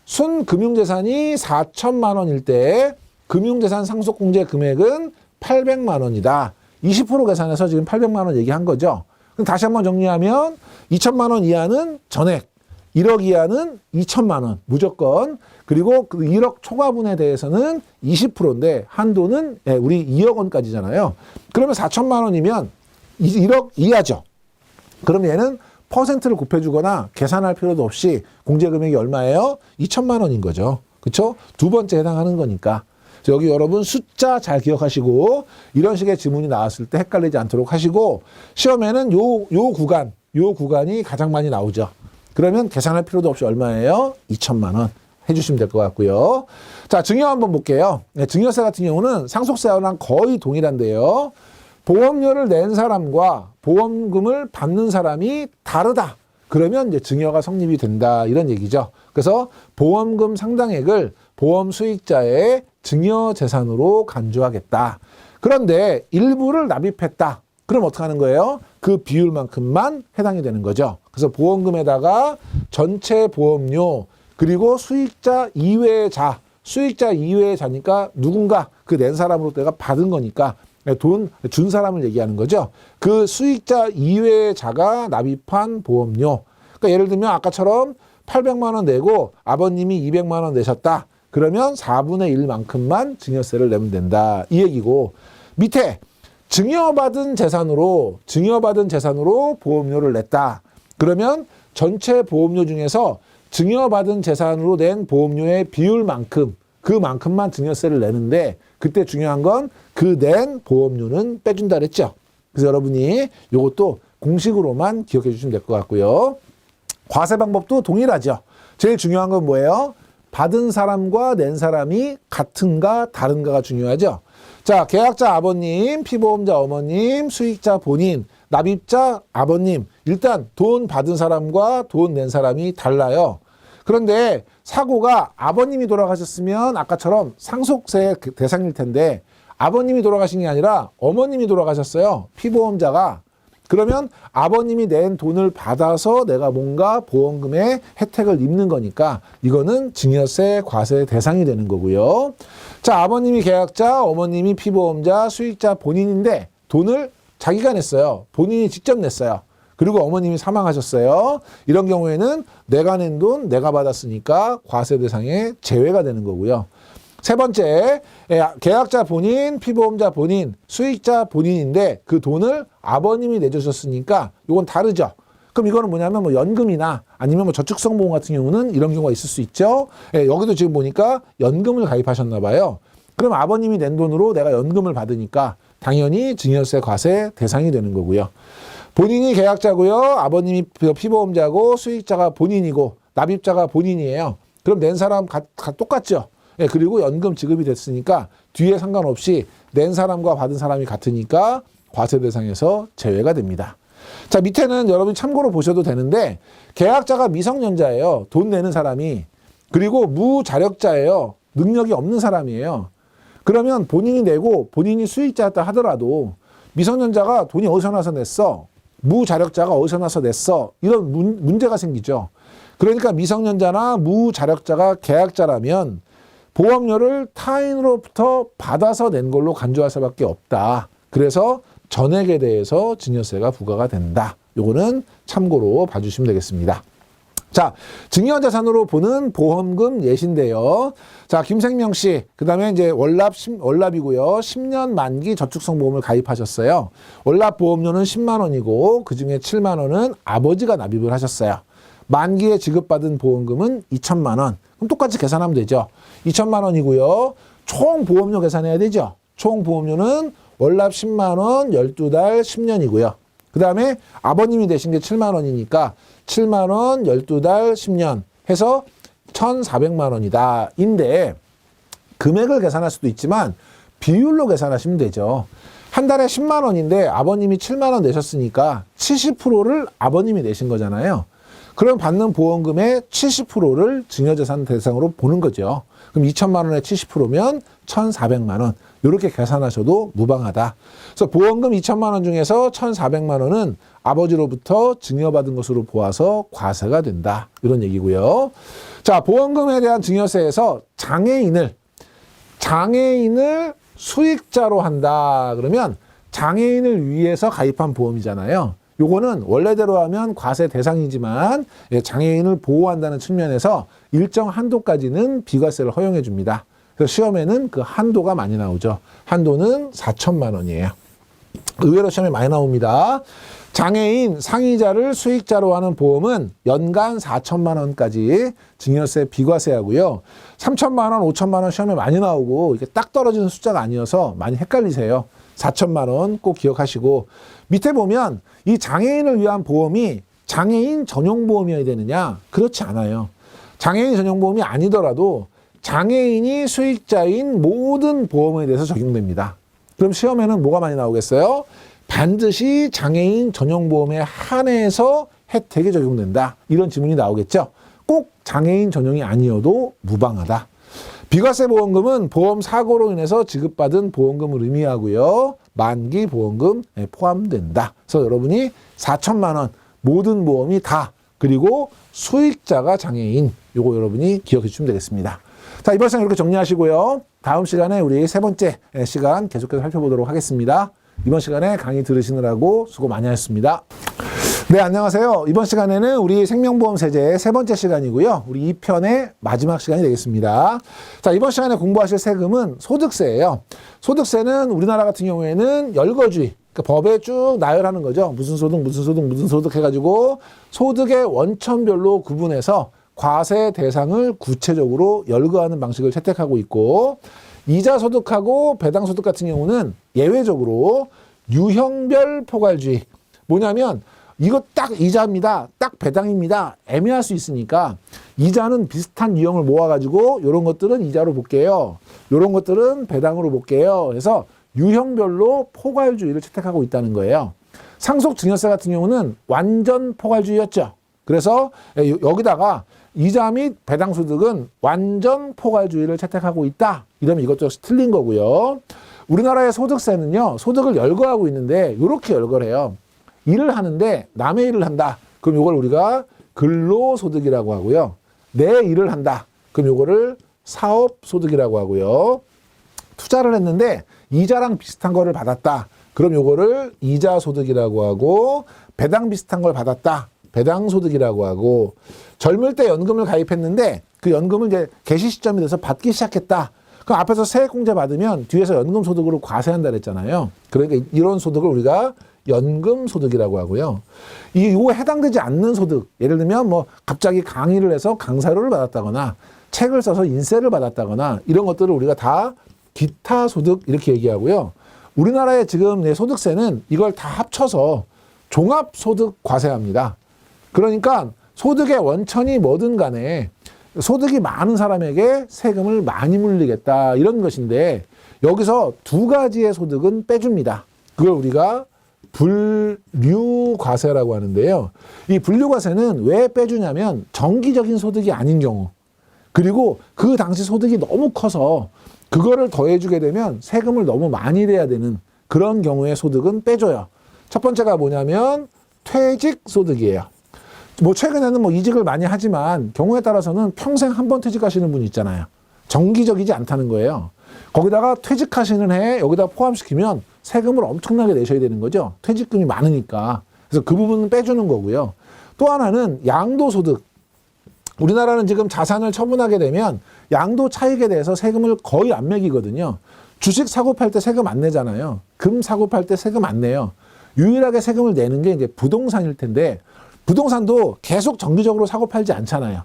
순금융재산이 4천만 원일 때 금융재산 상속공제 금액은 800만 원이다. 20% 계산해서 지금 800만 원 얘기한 거죠. 그럼 다시 한번 정리하면 2천만 원 이하는 전액, 1억 이하는 2천만 원 무조건. 그리고 그 1억 초과분에 대해서는 20%인데 한도는 우리 2억 원까지잖아요. 그러면 4천만 원이면 1억 이하죠. 그럼 얘는 퍼센트를 곱해주거나 계산할 필요도 없이 공제 금액이 얼마예요? 2천만 원인 거죠. 그렇죠? 두 번째 해당하는 거니까. 여기 여러분 숫자 잘 기억하시고 이런 식의 지문이 나왔을 때 헷갈리지 않도록 하시고 시험에는 요 구간이 가장 많이 나오죠. 그러면 계산할 필요도 없이 얼마예요? 2천만 원 해주시면 될 것 같고요. 자, 증여 한번 볼게요. 네, 증여세 같은 경우는 상속세와랑 거의 동일한데요. 보험료를 낸 사람과 보험금을 받는 사람이 다르다. 그러면 이제 증여가 성립이 된다. 이런 얘기죠. 그래서 보험금 상당액을 보험 수익자의 증여 재산으로 간주하겠다. 그런데 일부를 납입했다. 그럼 어떻게 하는 거예요? 그 비율만큼만 해당이 되는 거죠. 그래서 보험금에다가 전체 보험료 그리고 수익자 이외의 자니까 누군가 그 낸 사람으로 내가 받은 거니까 돈 준 사람을 얘기하는 거죠. 그 수익자 이외의 자가 납입한 보험료. 그러니까 예를 들면 아까처럼 800만 원 내고 아버님이 200만 원 내셨다. 그러면 4분의 1만큼만 증여세를 내면 된다. 이 얘기고 밑에 증여받은 재산으로 보험료를 냈다. 그러면 전체 보험료 중에서 증여받은 재산으로 낸 보험료의 비율만큼 그만큼만 증여세를 내는데 그때 중요한 건 그 낸 보험료는 빼준다 그랬죠. 그래서 여러분이 이것도 공식으로만 기억해 주시면 될 것 같고요. 과세 방법도 동일하죠. 제일 중요한 건 뭐예요? 받은 사람과 낸 사람이 같은가 다른가가 중요하죠. 자, 계약자 아버님, 피보험자 어머님, 수익자 본인, 납입자 아버님. 일단 돈 받은 사람과 돈 낸 사람이 달라요. 그런데 사고가 아버님이 돌아가셨으면 아까처럼 상속세 대상일 텐데 아버님이 돌아가신 게 아니라 어머님이 돌아가셨어요. 피보험자가. 그러면 아버님이 낸 돈을 받아서 내가 뭔가 보험금의 혜택을 입는 거니까 이거는 증여세 과세 대상이 되는 거고요. 자, 아버님이 계약자, 어머님이 피보험자, 수익자 본인인데 돈을 자기가 냈어요. 본인이 직접 냈어요. 그리고 어머님이 사망하셨어요. 이런 경우에는 내가 낸 돈 내가 받았으니까 과세 대상에 제외가 되는 거고요. 세 번째, 계약자 본인, 피보험자 본인, 수익자 본인인데 그 돈을 아버님이 내주셨으니까 이건 다르죠. 그럼 이거는 뭐냐면 뭐 연금이나 아니면 뭐 저축성 보험 같은 경우는 이런 경우가 있을 수 있죠. 여기도 지금 보니까 연금을 가입하셨나 봐요. 그럼 아버님이 낸 돈으로 내가 연금을 받으니까 당연히 증여세 과세 대상이 되는 거고요. 본인이 계약자고요. 아버님이 피보험자고 수익자가 본인이고 납입자가 본인이에요. 그럼 낸 사람 똑같죠. 그리고 연금 지급이 됐으니까 뒤에 상관없이 낸 사람과 받은 사람이 같으니까 과세 대상에서 제외가 됩니다. 자, 밑에는 여러분이 참고로 보셔도 되는데 계약자가 미성년자예요. 돈 내는 사람이. 그리고 무자력자예요. 능력이 없는 사람이에요. 그러면 본인이 내고 본인이 수익자였다 하더라도 미성년자가 돈이 어디서 나서 냈어? 무자력자가 어디서 나서 냈어? 이런 문제가 생기죠. 그러니까 미성년자나 무자력자가 계약자라면 보험료를 타인으로부터 받아서 낸 걸로 간주할 수밖에 없다. 그래서 전액에 대해서 증여세가 부과가 된다. 요거는 참고로 봐주시면 되겠습니다. 자, 증여자산으로 보는 보험금 예시인데요. 자, 김생명 씨, 그 다음에 이제 월납이고요. 10년 만기 저축성 보험을 가입하셨어요. 월납 보험료는 10만 원이고 그 중에 7만 원은 아버지가 납입을 하셨어요. 만기에 지급받은 보험금은 2천만 원. 그럼 똑같이 계산하면 되죠. 2천만 원이고요. 총 보험료 계산해야 되죠. 총 보험료는 월납 10만 원, 12달 10년이고요. 그 다음에 아버님이 되신 게 7만 원이니까 7만 원, 12달 10년 해서 1,400만 원이다. 인데 금액을 계산할 수도 있지만 비율로 계산하시면 되죠. 한 달에 10만 원인데 아버님이 7만 원 내셨으니까 70%를 아버님이 내신 거잖아요. 그럼 받는 보험금의 70%를 증여재산 대상으로 보는 거죠. 그럼 2천만 원에 70%면 1,400만 원. 이렇게 계산하셔도 무방하다. 그래서 보험금 2천만 원 중에서 1,400만 원은 아버지로부터 증여받은 것으로 보아서 과세가 된다. 이런 얘기고요. 자, 보험금에 대한 증여세에서 장애인을 수익자로 한다. 그러면 장애인을 위해서 가입한 보험이잖아요. 요거는 원래대로 하면 과세 대상이지만 장애인을 보호한다는 측면에서 일정 한도까지는 비과세를 허용해 줍니다. 그래서 시험에는 그 한도가 많이 나오죠. 한도는 4천만 원이에요. 의외로 시험에 많이 나옵니다. 장애인 상이자를 수익자로 하는 보험은 연간 4천만 원까지 증여세 비과세하고요. 3천만 원, 5천만 원 시험에 많이 나오고 이게 딱 떨어지는 숫자가 아니어서 많이 헷갈리세요. 4천만 원 꼭 기억하시고, 밑에 보면 이 장애인을 위한 보험이 장애인 전용 보험이어야 되느냐? 그렇지 않아요. 장애인 전용 보험이 아니더라도 장애인이 수익자인 모든 보험에 대해서 적용됩니다. 그럼 시험에는 뭐가 많이 나오겠어요? 반드시 장애인 전용보험에 한해서 혜택이 적용된다. 이런 지문이 나오겠죠. 꼭 장애인 전용이 아니어도 무방하다. 비과세 보험금은 보험 사고로 인해서 지급받은 보험금을 의미하고요. 만기 보험금에 포함된다. 그래서 여러분이 4천만 원 모든 보험이 다, 그리고 수익자가 장애인, 요거 여러분이 기억해 주시면 되겠습니다. 자, 이번 시간 이렇게 정리하시고요. 다음 시간에 우리 세 번째 시간 계속해서 살펴보도록 하겠습니다. 이번 시간에 강의 들으시느라고 수고 많이 하셨습니다. 네, 안녕하세요. 이번 시간에는 우리 생명보험 세제의 세 번째 시간이고요. 우리 2편의 마지막 시간이 되겠습니다. 자, 이번 시간에 공부하실 세금은 소득세예요. 소득세는 우리나라 같은 경우에는 열거주의, 그러니까 법에 쭉 나열하는 거죠. 무슨 소득, 무슨 소득, 무슨 소득 해가지고 소득의 원천별로 구분해서 과세 대상을 구체적으로 열거하는 방식을 채택하고 있고, 이자 소득하고 배당 소득 같은 경우는 예외적으로 유형별 포괄주의. 뭐냐면 이거 딱 이자입니다, 딱 배당입니다, 애매할 수 있으니까 이자는 비슷한 유형을 모아가지고 이런 것들은 이자로 볼게요, 이런 것들은 배당으로 볼게요. 그래서 유형별로 포괄주의를 채택하고 있다는 거예요. 상속증여세 같은 경우는 완전 포괄주의였죠. 그래서 여기다가 이자 및 배당 소득은 완전 포괄주의를 채택하고 있다. 이러면 이것저것 틀린 거고요. 우리나라의 소득세는요, 소득을 열거하고 있는데 이렇게 열거를 해요. 일을 하는데 남의 일을 한다. 그럼 이걸 우리가 근로소득이라고 하고요. 내 일을 한다. 그럼 이거를 사업소득이라고 하고요. 투자를 했는데 이자랑 비슷한 거를 받았다. 그럼 이거를 이자소득이라고 하고, 배당 비슷한 걸 받았다. 배당소득이라고 하고, 젊을 때 연금을 가입했는데 그 연금을 이제 개시 시점이 돼서 받기 시작했다. 그럼 앞에서 세액공제 받으면 뒤에서 연금소득으로 과세한다 그랬잖아요. 그러니까 이런 소득을 우리가 연금소득이라고 하고요. 이거에 해당되지 않는 소득, 예를 들면 뭐 갑자기 강의를 해서 강사료를 받았다거나 책을 써서 인세를 받았다거나 이런 것들을 우리가 다 기타 소득 이렇게 얘기하고요. 우리나라의 지금 소득세는 이걸 다 합쳐서 종합소득 과세합니다. 그러니까 소득의 원천이 뭐든 간에 소득이 많은 사람에게 세금을 많이 물리겠다, 이런 것인데 여기서 두 가지의 소득은 빼줍니다. 그걸 우리가 분류과세라고 하는데요. 이 분류과세는 왜 빼주냐면 정기적인 소득이 아닌 경우, 그리고 그 당시 소득이 너무 커서 그거를 더해주게 되면 세금을 너무 많이 내야 되는 그런 경우의 소득은 빼줘요. 첫 번째가 뭐냐면 퇴직소득이에요. 뭐 최근에는 뭐 이직을 많이 하지만 경우에 따라서는 평생 한 번 퇴직하시는 분이 있잖아요. 정기적이지 않다는 거예요. 거기다가 퇴직하시는 해에 여기다 포함시키면 세금을 엄청나게 내셔야 되는 거죠. 퇴직금이 많으니까. 그래서 그 부분은 빼주는 거고요. 또 하나는 양도소득. 우리나라는 지금 자산을 처분하게 되면 양도 차익에 대해서 세금을 거의 안 매기거든요. 주식 사고 팔 때 세금 안 내잖아요. 금 사고 팔 때 세금 안 내요. 유일하게 세금을 내는 게 이제 부동산일 텐데, 부동산도 계속 정기적으로 사고 팔지 않잖아요.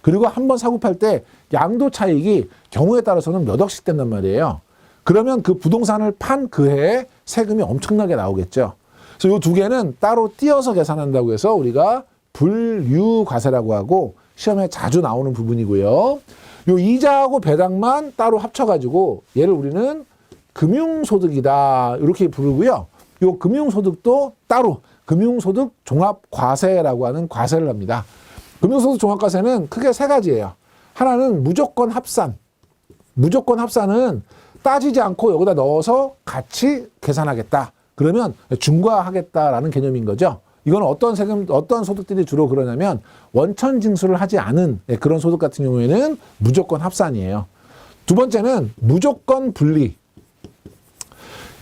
그리고 한 번 사고 팔 때 양도 차익이 경우에 따라서는 몇 억씩 된단 말이에요. 그러면 그 부동산을 판 그 해에 세금이 엄청나게 나오겠죠. 그래서 이 두 개는 따로 띄어서 계산한다고 해서 우리가 분류과세라고 하고 시험에 자주 나오는 부분이고요. 요 이자하고 배당만 따로 합쳐가지고 얘를 우리는 금융소득이다 이렇게 부르고요. 요 금융소득도 따로 금융소득 종합과세라고 하는 과세를 합니다. 금융소득 종합과세는 크게 세 가지예요. 하나는 무조건 합산. 무조건 합산은 따지지 않고 여기다 넣어서 같이 계산하겠다. 그러면 중과하겠다라는 개념인 거죠. 이건 어떤 세금, 어떤 소득들이 주로 그러냐면 원천 징수를 하지 않은 그런 소득 같은 경우에는 무조건 합산이에요. 두 번째는 무조건 분리.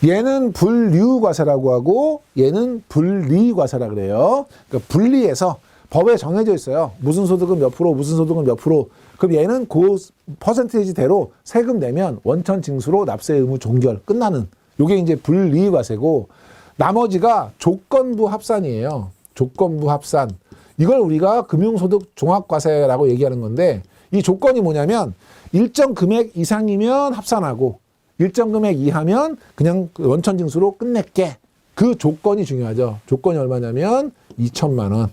얘는 분류과세라고 하고 얘는 분리과세라 그래요. 그러니까 분리해서 법에 정해져 있어요. 무슨 소득은 몇 프로, 무슨 소득은 몇 프로. 그럼 얘는 그 퍼센테이지대로 세금 내면 원천 징수로 납세 의무 종결 끝나는. 요게 이제 분리과세고, 나머지가 조건부 합산이에요. 조건부 합산. 이걸 우리가 금융소득 종합과세라고 얘기하는 건데 이 조건이 뭐냐면 일정 금액 이상이면 합산하고 일정 금액 이하면 그냥 원천징수로 끝낼게. 그 조건이 중요하죠. 조건이 얼마냐면 2천만 원.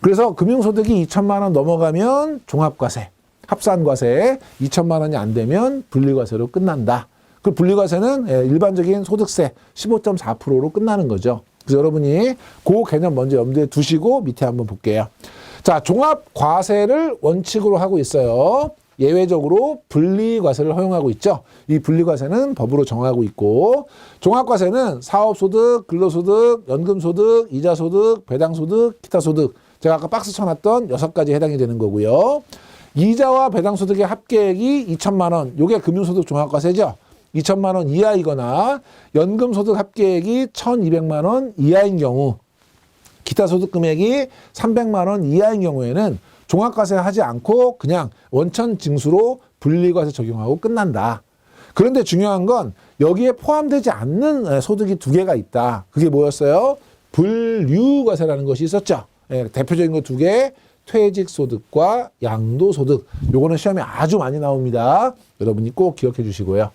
그래서 금융소득이 2천만 원 넘어가면 종합과세, 합산과세 2천만 원이 안 되면 분리과세로 끝난다. 그 분리과세는 일반적인 소득세 15.4%로 끝나는 거죠. 그래서 여러분이 그 개념 먼저 염두에 두시고 밑에 한번 볼게요. 자, 종합과세를 원칙으로 하고 있어요. 예외적으로 분리과세를 허용하고 있죠. 이 분리과세는 법으로 정하고 있고 종합과세는 사업소득, 근로소득, 연금소득, 이자소득, 배당소득, 기타소득 제가 아까 박스 쳐놨던 6가지 해당이 되는 거고요. 이자와 배당소득의 합계액이 2천만 원. 이게 금융소득 종합과세죠. 2천만 원 이하이거나 연금소득 합계액이 1,200만 원 이하인 경우 기타 소득 금액이 300만 원 이하인 경우에는 종합과세 하지 않고 그냥 원천 징수로 분리과세 적용하고 끝난다. 그런데 중요한 건 여기에 포함되지 않는 소득이 2개가 있다. 그게 뭐였어요? 분류과세라는 것이 있었죠. 대표적인 거 2개. 퇴직소득과 양도소득. 요거는 시험에 아주 많이 나옵니다. 여러분이 꼭 기억해 주시고요.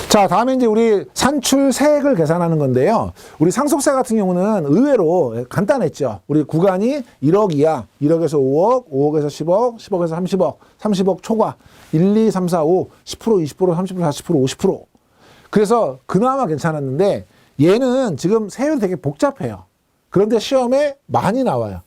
자, 다음에 이제 우리 산출세액을 계산하는 건데요. 우리 상속세 같은 경우는 의외로 간단했죠. 우리 구간이 1억 이하, 1억에서 5억, 5억에서 10억, 10억에서 30억, 30억 초과, 1, 2, 3, 4, 5, 10%, 20%, 30%, 40%, 50%. 그래서 그나마 괜찮았는데 얘는 지금 세율이 되게 복잡해요. 그런데 시험에 많이 나와요.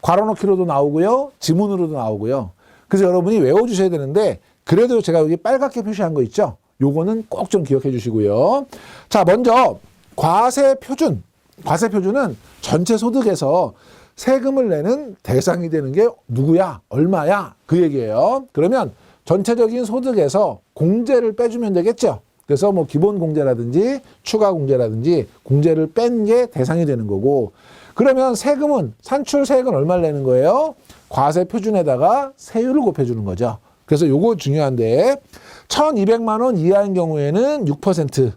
괄호넣기로도 나오고요. 지문으로도 나오고요. 그래서 여러분이 외워주셔야 되는데 그래도 제가 여기 빨갛게 표시한 거 있죠. 요거는 꼭 좀 기억해 주시고요. 자, 먼저 과세표준. 과세표준은 전체 소득에서 세금을 내는 대상이 되는 게 누구야? 얼마야? 그 얘기예요. 그러면 전체적인 소득에서 공제를 빼주면 되겠죠. 그래서 뭐 기본 공제라든지 추가 공제라든지 공제를 뺀 게 대상이 되는 거고 그러면 세금은 산출세액은 얼마를 내는 거예요? 과세표준에다가 세율을 곱해주는 거죠. 그래서 요거 중요한데 1,200만 원 이하인 경우에는 6%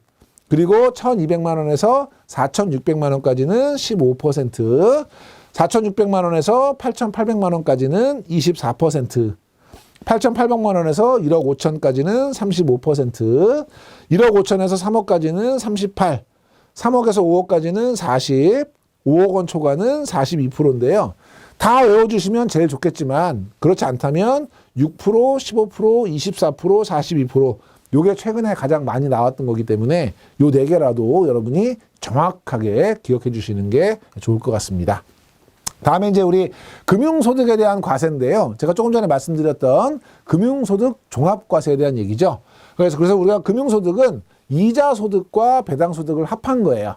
그리고 1,200만 원에서 4,600만 원까지는 15% 4,600만 원에서 8,800만 원까지는 24% 8,800만 원에서 1억 5천까지는 35% 1억 5천에서 3억까지는 38 3억에서 5억까지는 40 5억 원 초과는 42%인데요. 다 외워주시면 제일 좋겠지만 그렇지 않다면 6%, 15%, 24%, 42% 요게 최근에 가장 많이 나왔던 거기 때문에 요 4개라도 여러분이 정확하게 기억해 주시는 게 좋을 것 같습니다. 다음에 이제 우리 금융소득에 대한 과세인데요. 제가 조금 전에 말씀드렸던 금융소득 종합과세에 대한 얘기죠. 그래서 우리가 금융소득은 이자소득과 배당소득을 합한 거예요.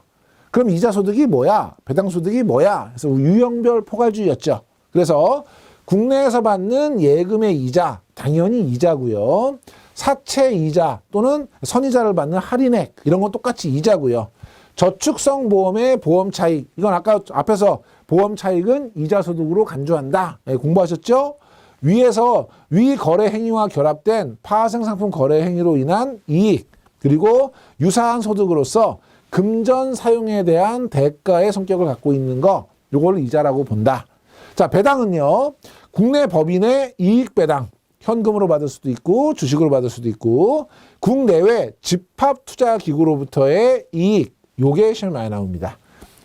그럼 이자소득이 뭐야? 배당소득이 뭐야? 그래서 유형별 포괄주의였죠. 그래서 국내에서 받는 예금의 이자, 당연히 이자고요. 사채 이자 또는 선이자를 받는 할인액, 이런 건 똑같이 이자고요. 저축성 보험의 보험 차익, 이건 아까 앞에서 보험 차익은 이자소득으로 간주한다. 공부하셨죠? 위에서 위 거래 행위와 결합된 파생상품 거래 행위로 인한 이익, 그리고 유사한 소득으로서 금전 사용에 대한 대가의 성격을 갖고 있는 거, 요걸 이자라고 본다. 자, 배당은요, 국내 법인의 이익 배당, 현금으로 받을 수도 있고 주식으로 받을 수도 있고 국내외 집합투자기구로부터의 이익, 요게 시험에 많이 나옵니다.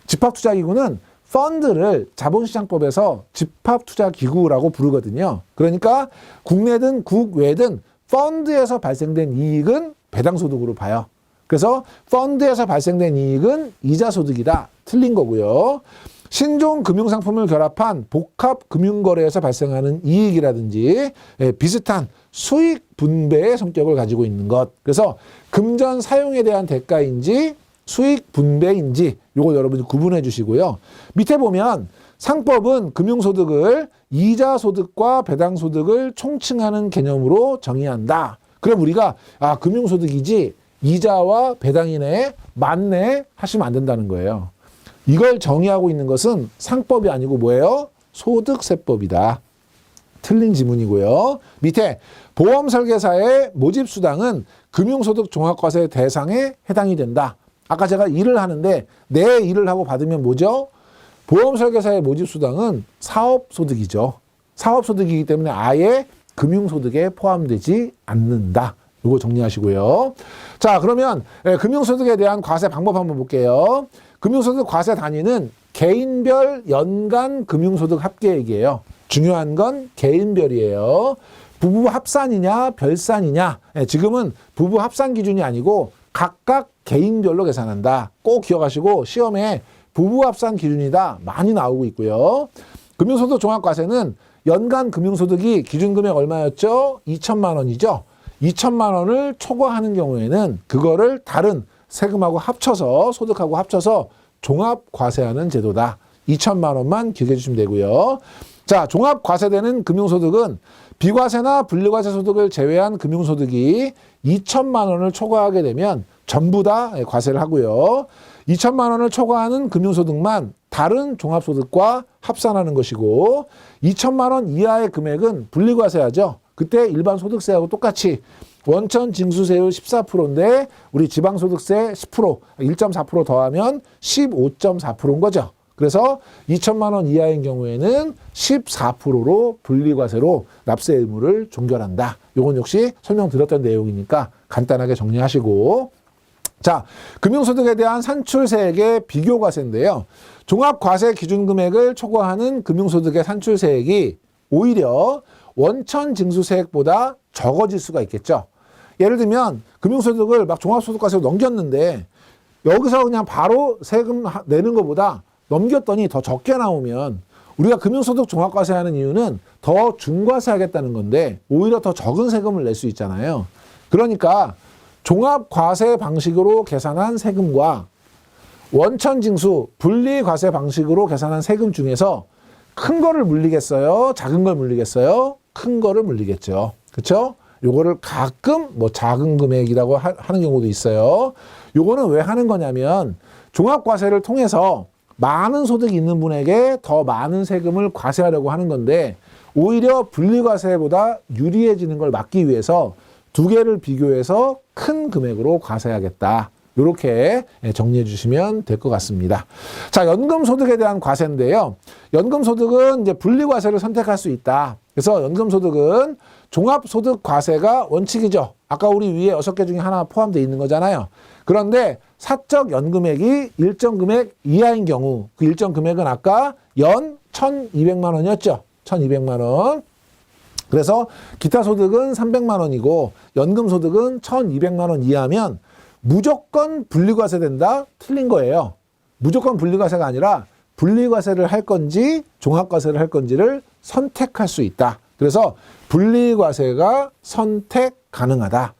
집합투자기구는 펀드를 자본시장법에서 집합투자기구라고 부르거든요. 그러니까 국내든 국외든 펀드에서 발생된 이익은 배당소득으로 봐요. 그래서 펀드에서 발생된 이익은 이자소득이다. 틀린 거고요. 신종 금융상품을 결합한 복합금융거래에서 발생하는 이익이라든지 비슷한 수익 분배의 성격을 가지고 있는 것. 그래서 금전 사용에 대한 대가인지 수익 분배인지 요거 여러분이 구분해 주시고요. 밑에 보면 상법은 금융소득을 이자소득과 배당소득을 총칭하는 개념으로 정의한다. 그럼 우리가 금융소득이지 이자와 배당이네 맞네 하시면 안 된다는 거예요. 이걸 정의하고 있는 것은 상법이 아니고 뭐예요? 소득세법이다. 틀린 지문이고요. 밑에 보험설계사의 모집수당은 금융소득 종합과세 대상에 해당이 된다. 아까 제가 일을 하는데 내 일을 하고 받으면 뭐죠? 보험설계사의 모집수당은 사업소득이죠. 사업소득이기 때문에 아예 금융소득에 포함되지 않는다. 이거 정리하시고요. 자, 그러면 금융소득에 대한 과세 방법 한번 볼게요. 금융소득 과세 단위는 개인별 연간 금융소득 합계액이에요. 중요한 건 개인별이에요. 부부 합산이냐 별산이냐. 지금은 부부 합산 기준이 아니고 각각 개인별로 계산한다. 꼭 기억하시고 시험에 부부 합산 기준이다 많이 나오고 있고요. 금융소득 종합과세는 연간 금융소득이 기준금액 얼마였죠? 2천만 원이죠. 2천만 원을 초과하는 경우에는 그거를 다른 세금하고 합쳐서 소득하고 합쳐서 종합과세하는 제도다. 2천만 원만 기억해 주시면 되고요. 자, 종합과세되는 금융소득은 비과세나 분리과세 소득을 제외한 금융소득이 2천만 원을 초과하게 되면 전부 다 과세를 하고요. 2천만 원을 초과하는 금융소득만 다른 종합소득과 합산하는 것이고 2천만 원 이하의 금액은 분리과세하죠. 그때 일반 소득세하고 똑같이 원천 징수세율 14%인데 우리 지방소득세 10%, 1.4% 더하면 15.4%인 거죠. 그래서 2천만 원 이하인 경우에는 14%로 분리과세로 납세 의무를 종결한다. 이건 역시 설명드렸던 내용이니까 간단하게 정리하시고 자, 금융소득에 대한 산출세액의 비교과세인데요. 종합과세 기준금액을 초과하는 금융소득의 산출세액이 오히려 원천징수세액보다 적어질 수가 있겠죠. 예를 들면 금융소득을 막 종합소득과세로 넘겼는데 여기서 그냥 바로 세금 내는 것보다 넘겼더니 더 적게 나오면 우리가 금융소득 종합과세하는 이유는 더 중과세하겠다는 건데 오히려 더 적은 세금을 낼 수 있잖아요. 그러니까 종합과세 방식으로 계산한 세금과 원천징수 분리과세 방식으로 계산한 세금 중에서 큰 거를 물리겠어요? 작은 걸 물리겠어요? 큰 거를 물리겠죠. 그렇죠? 요거를 가끔 뭐 작은 금액이라고 하는 경우도 있어요. 요거는 왜 하는 거냐면 종합과세를 통해서 많은 소득이 있는 분에게 더 많은 세금을 과세하려고 하는 건데 오히려 분리과세보다 유리해지는 걸 막기 위해서 두 개를 비교해서 큰 금액으로 과세하겠다. 이렇게 정리해 주시면 될 것 같습니다. 자, 연금소득에 대한 과세인데요. 연금소득은 이제 분리과세를 선택할 수 있다. 그래서 연금소득은 종합소득과세가 원칙이죠. 아까 우리 위에 6개 중에 하나 포함되어 있는 거잖아요. 그런데 사적 연금액이 일정 금액 이하인 경우 그 일정 금액은 아까 연 1,200만 원이었죠. 1,200만 원. 그래서 기타 소득은 300만 원이고 연금 소득은 1,200만 원 이하면 무조건 분리과세 된다? 틀린 거예요. 무조건 분리과세가 아니라 분리과세를 할 건지 종합과세를 할 건지를 선택할 수 있다. 그래서 분리과세가 선택 가능하다.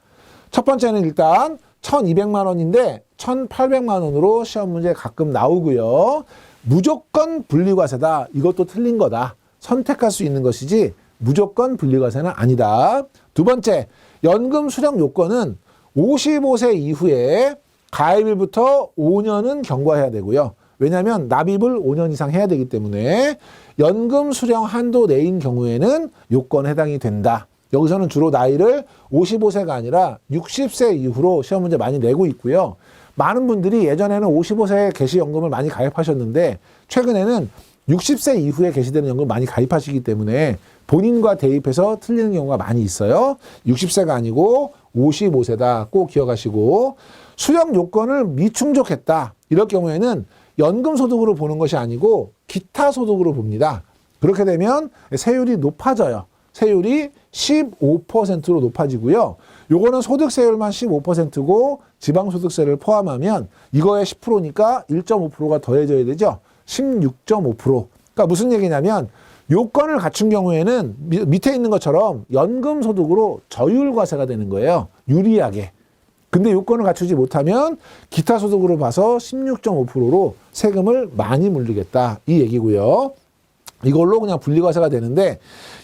첫 번째는 일단 1,200만 원인데 1,800만 원으로 시험 문제 가끔 나오고요. 무조건 분리과세다. 이것도 틀린 거다. 선택할 수 있는 것이지 무조건 분리과세는 아니다. 두 번째, 연금 수령 요건은 55세 이후에 가입일부터 5년은 경과해야 되고요. 왜냐하면 납입을 5년 이상 해야 되기 때문에 연금 수령 한도 내인 경우에는 요건에 해당이 된다. 여기서는 주로 나이를 55세가 아니라 60세 이후로 시험 문제 많이 내고 있고요. 많은 분들이 예전에는 55세 개시연금을 많이 가입하셨는데 최근에는 60세 이후에 개시되는 연금 많이 가입하시기 때문에 본인과 대입해서 틀리는 경우가 많이 있어요. 60세가 아니고 55세다. 꼭 기억하시고 수령 요건을 미충족했다. 이럴 경우에는 연금 소득으로 보는 것이 아니고 기타 소득으로 봅니다. 그렇게 되면 세율이 높아져요. 세율이 15%로 높아지고요. 요거는 소득세율만 15%고 지방소득세를 포함하면 이거의 10%니까 1.5%가 더해져야 되죠. 16.5%. 그러니까 무슨 얘기냐면 요건을 갖춘 경우에는 밑에 있는 것처럼 연금 소득으로 저율과세가 되는 거예요. 유리하게. 근데 요건을 갖추지 못하면 기타 소득으로 봐서 16.5%로 세금을 많이 물리겠다. 이 얘기고요. 이걸로 그냥 분리과세가 되는데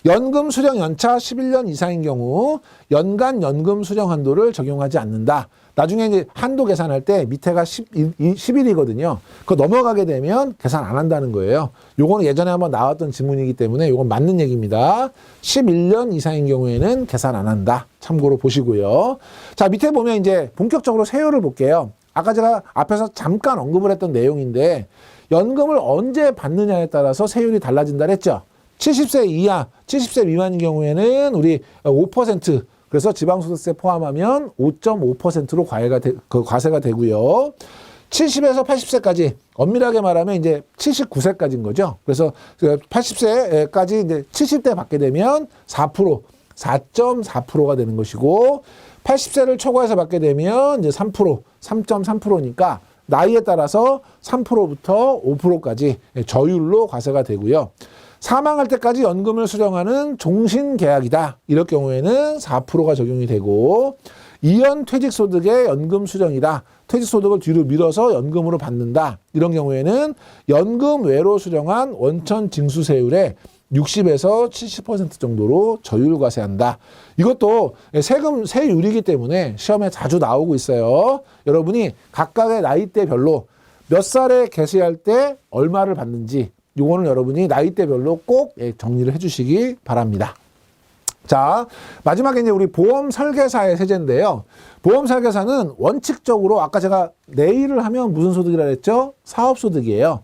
연금 수령 연차 11년 이상인 경우 연간 연금 수령 한도를 적용하지 않는다. 나중에 이제 한도 계산할 때 밑에가 11이거든요. 그거 넘어가게 되면 계산 안 한다는 거예요. 요거는 예전에 한번 나왔던 지문이기 때문에 요건 맞는 얘기입니다. 11년 이상인 경우에는 계산 안 한다. 참고로 보시고요. 자, 밑에 보면 이제 본격적으로 세율을 볼게요. 아까 제가 앞에서 잠깐 언급을 했던 내용인데 연금을 언제 받느냐에 따라서 세율이 달라진다 그랬죠. 70세 이하, 70세 미만인 경우에는 우리 5%, 그래서 지방소득세 포함하면 5.5%로 과세가 되고요. 70에서 80세까지 엄밀하게 말하면 이제 79세까지인 거죠. 그래서 80세까지 이제 70대 받게 되면 4.4%가 되는 것이고 80세를 초과해서 받게 되면 이제 3.3%니까 나이에 따라서 3%부터 5%까지 저율로 과세가 되고요. 사망할 때까지 연금을 수령하는 종신계약이다. 이럴 경우에는 4%가 적용이 되고 이연 퇴직소득의 연금 수령이다. 퇴직소득을 뒤로 밀어서 연금으로 받는다. 이런 경우에는 연금 외로 수령한 원천 징수세율의 60에서 70% 정도로 저율 과세한다. 이것도 세율이기 때문에 시험에 자주 나오고 있어요. 여러분이 각각의 나이대별로 몇 살에 개시할 때 얼마를 받는지 이거는 여러분이 나이대별로 꼭 정리를 해주시기 바랍니다. 자, 마지막에 이제 우리 보험 설계사의 세제인데요. 보험 설계사는 원칙적으로 아까 제가 내 일을 하면 무슨 소득이라 했죠? 사업소득이에요.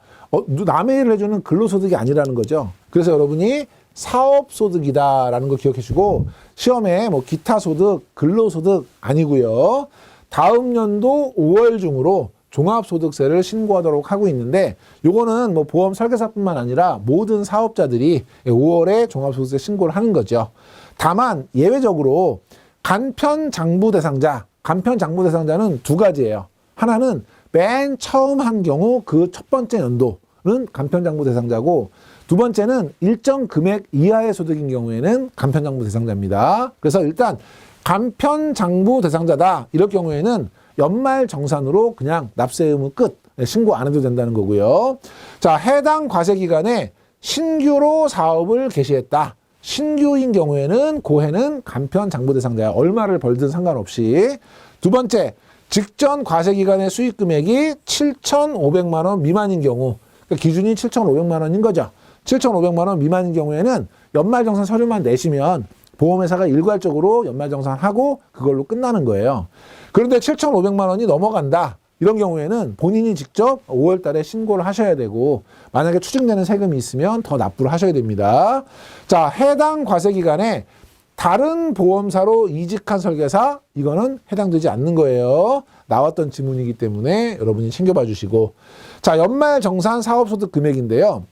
남의 일을 해주는 근로소득이 아니라는 거죠. 그래서 여러분이 사업소득이다라는 거 기억해 주고 시험에 뭐 기타소득, 근로소득 아니고요. 다음 연도 5월 중으로 종합소득세를 신고하도록 하고 있는데 요거는 뭐 보험 설계사뿐만 아니라 모든 사업자들이 5월에 종합소득세 신고를 하는 거죠. 다만 예외적으로 간편장부 대상자는 두 가지예요. 하나는 맨 처음 한 경우 그 첫 번째 연도는 간편장부 대상자고 두 번째는 일정 금액 이하의 소득인 경우에는 간편장부 대상자입니다. 그래서 일단 간편장부 대상자다 이럴 경우에는 연말정산으로 그냥 납세 의무 끝, 신고 안 해도 된다는 거고요. 자, 해당 과세기간에 신규로 사업을 개시했다. 신규인 경우에는 고해는 간편장부 대상자야. 얼마를 벌든 상관없이. 두 번째, 직전 과세기간의 수익금액이 7,500만 원 미만인 경우, 그러니까 기준이 7,500만 원인 거죠. 7,500만 원 미만인 경우에는 연말정산 서류만 내시면 보험회사가 일괄적으로 연말정산하고 그걸로 끝나는 거예요. 그런데 7,500만 원이 넘어간다. 이런 경우에는 본인이 직접 5월 달에 신고를 하셔야 되고 만약에 추징되는 세금이 있으면 더 납부를 하셔야 됩니다. 자, 해당 과세기간에 다른 보험사로 이직한 설계사 이거는 해당되지 않는 거예요. 나왔던 지문이기 때문에 여러분이 챙겨봐 주시고 자, 연말정산 사업소득 금액인데요.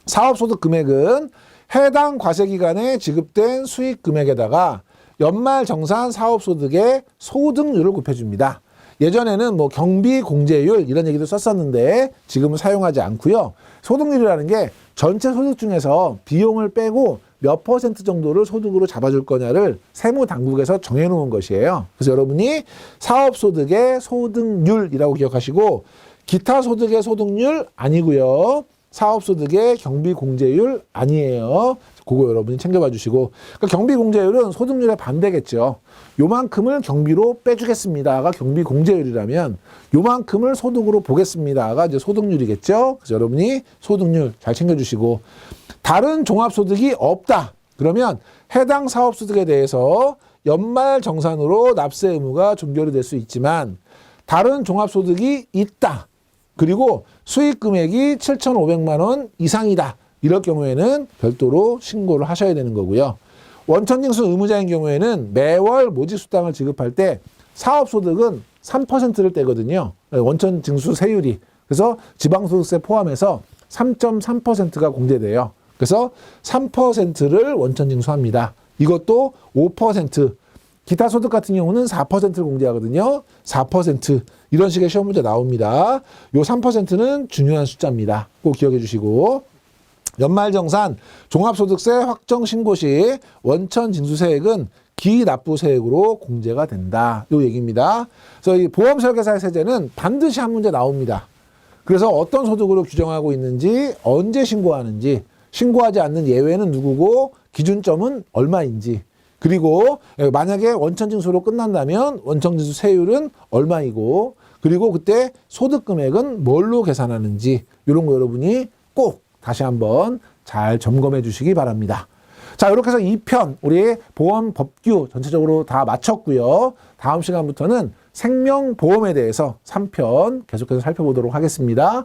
사업소득 금액은 해당 과세기간에 지급된 수익 금액에다가 연말정산 사업소득의 소득률을 곱해줍니다. 예전에는 뭐 경비공제율 이런 얘기도 썼었는데 지금은 사용하지 않고요. 소득률이라는 게 전체 소득 중에서 비용을 빼고 몇 % 정도를 소득으로 잡아줄 거냐를 세무당국에서 정해놓은 것이에요. 그래서 여러분이 사업소득의 소득률이라고 기억하시고 기타 소득의 소득률 아니고요. 사업소득의 경비공제율 아니에요. 그거 여러분이 챙겨봐 주시고 그러니까 경비공제율은 소득률의 반대겠죠. 요만큼을 경비로 빼주겠습니다가 경비공제율이라면 요만큼을 소득으로 보겠습니다가 이제 소득률이겠죠. 그래서 여러분이 소득률 잘 챙겨주시고 다른 종합소득이 없다. 그러면 해당 사업소득에 대해서 연말정산으로 납세 의무가 종결이 될 수 있지만 다른 종합소득이 있다. 그리고 수익 금액이 7,500만 원 이상이다. 이럴 경우에는 별도로 신고를 하셔야 되는 거고요. 원천징수 의무자인 경우에는 매월 모집수당을 지급할 때 사업소득은 3%를 떼거든요. 원천징수 세율이. 그래서 지방소득세 포함해서 3.3%가 공제돼요. 그래서 3%를 원천징수합니다. 이것도 5%. 기타 소득 같은 경우는 4%를 공제하거든요. 4% 이런 식의 시험 문제 나옵니다. 요 3%는 중요한 숫자입니다. 꼭 기억해 주시고 연말정산 종합소득세 확정 신고 시 원천 징수세액은 기납부세액으로 공제가 된다. 요 얘기입니다. 그래서 이 보험설계사의 세제는 반드시 한 문제 나옵니다. 그래서 어떤 소득으로 규정하고 있는지 언제 신고하는지 신고하지 않는 예외는 누구고 기준점은 얼마인지 그리고 만약에 원천징수로 끝난다면 원천징수 세율은 얼마이고 그리고 그때 소득금액은 뭘로 계산하는지 이런 거 여러분이 꼭 다시 한번 잘 점검해 주시기 바랍니다. 자, 이렇게 해서 2편 우리 보험 법규 전체적으로 다 마쳤고요. 다음 시간부터는 생명보험에 대해서 3편 계속해서 살펴보도록 하겠습니다.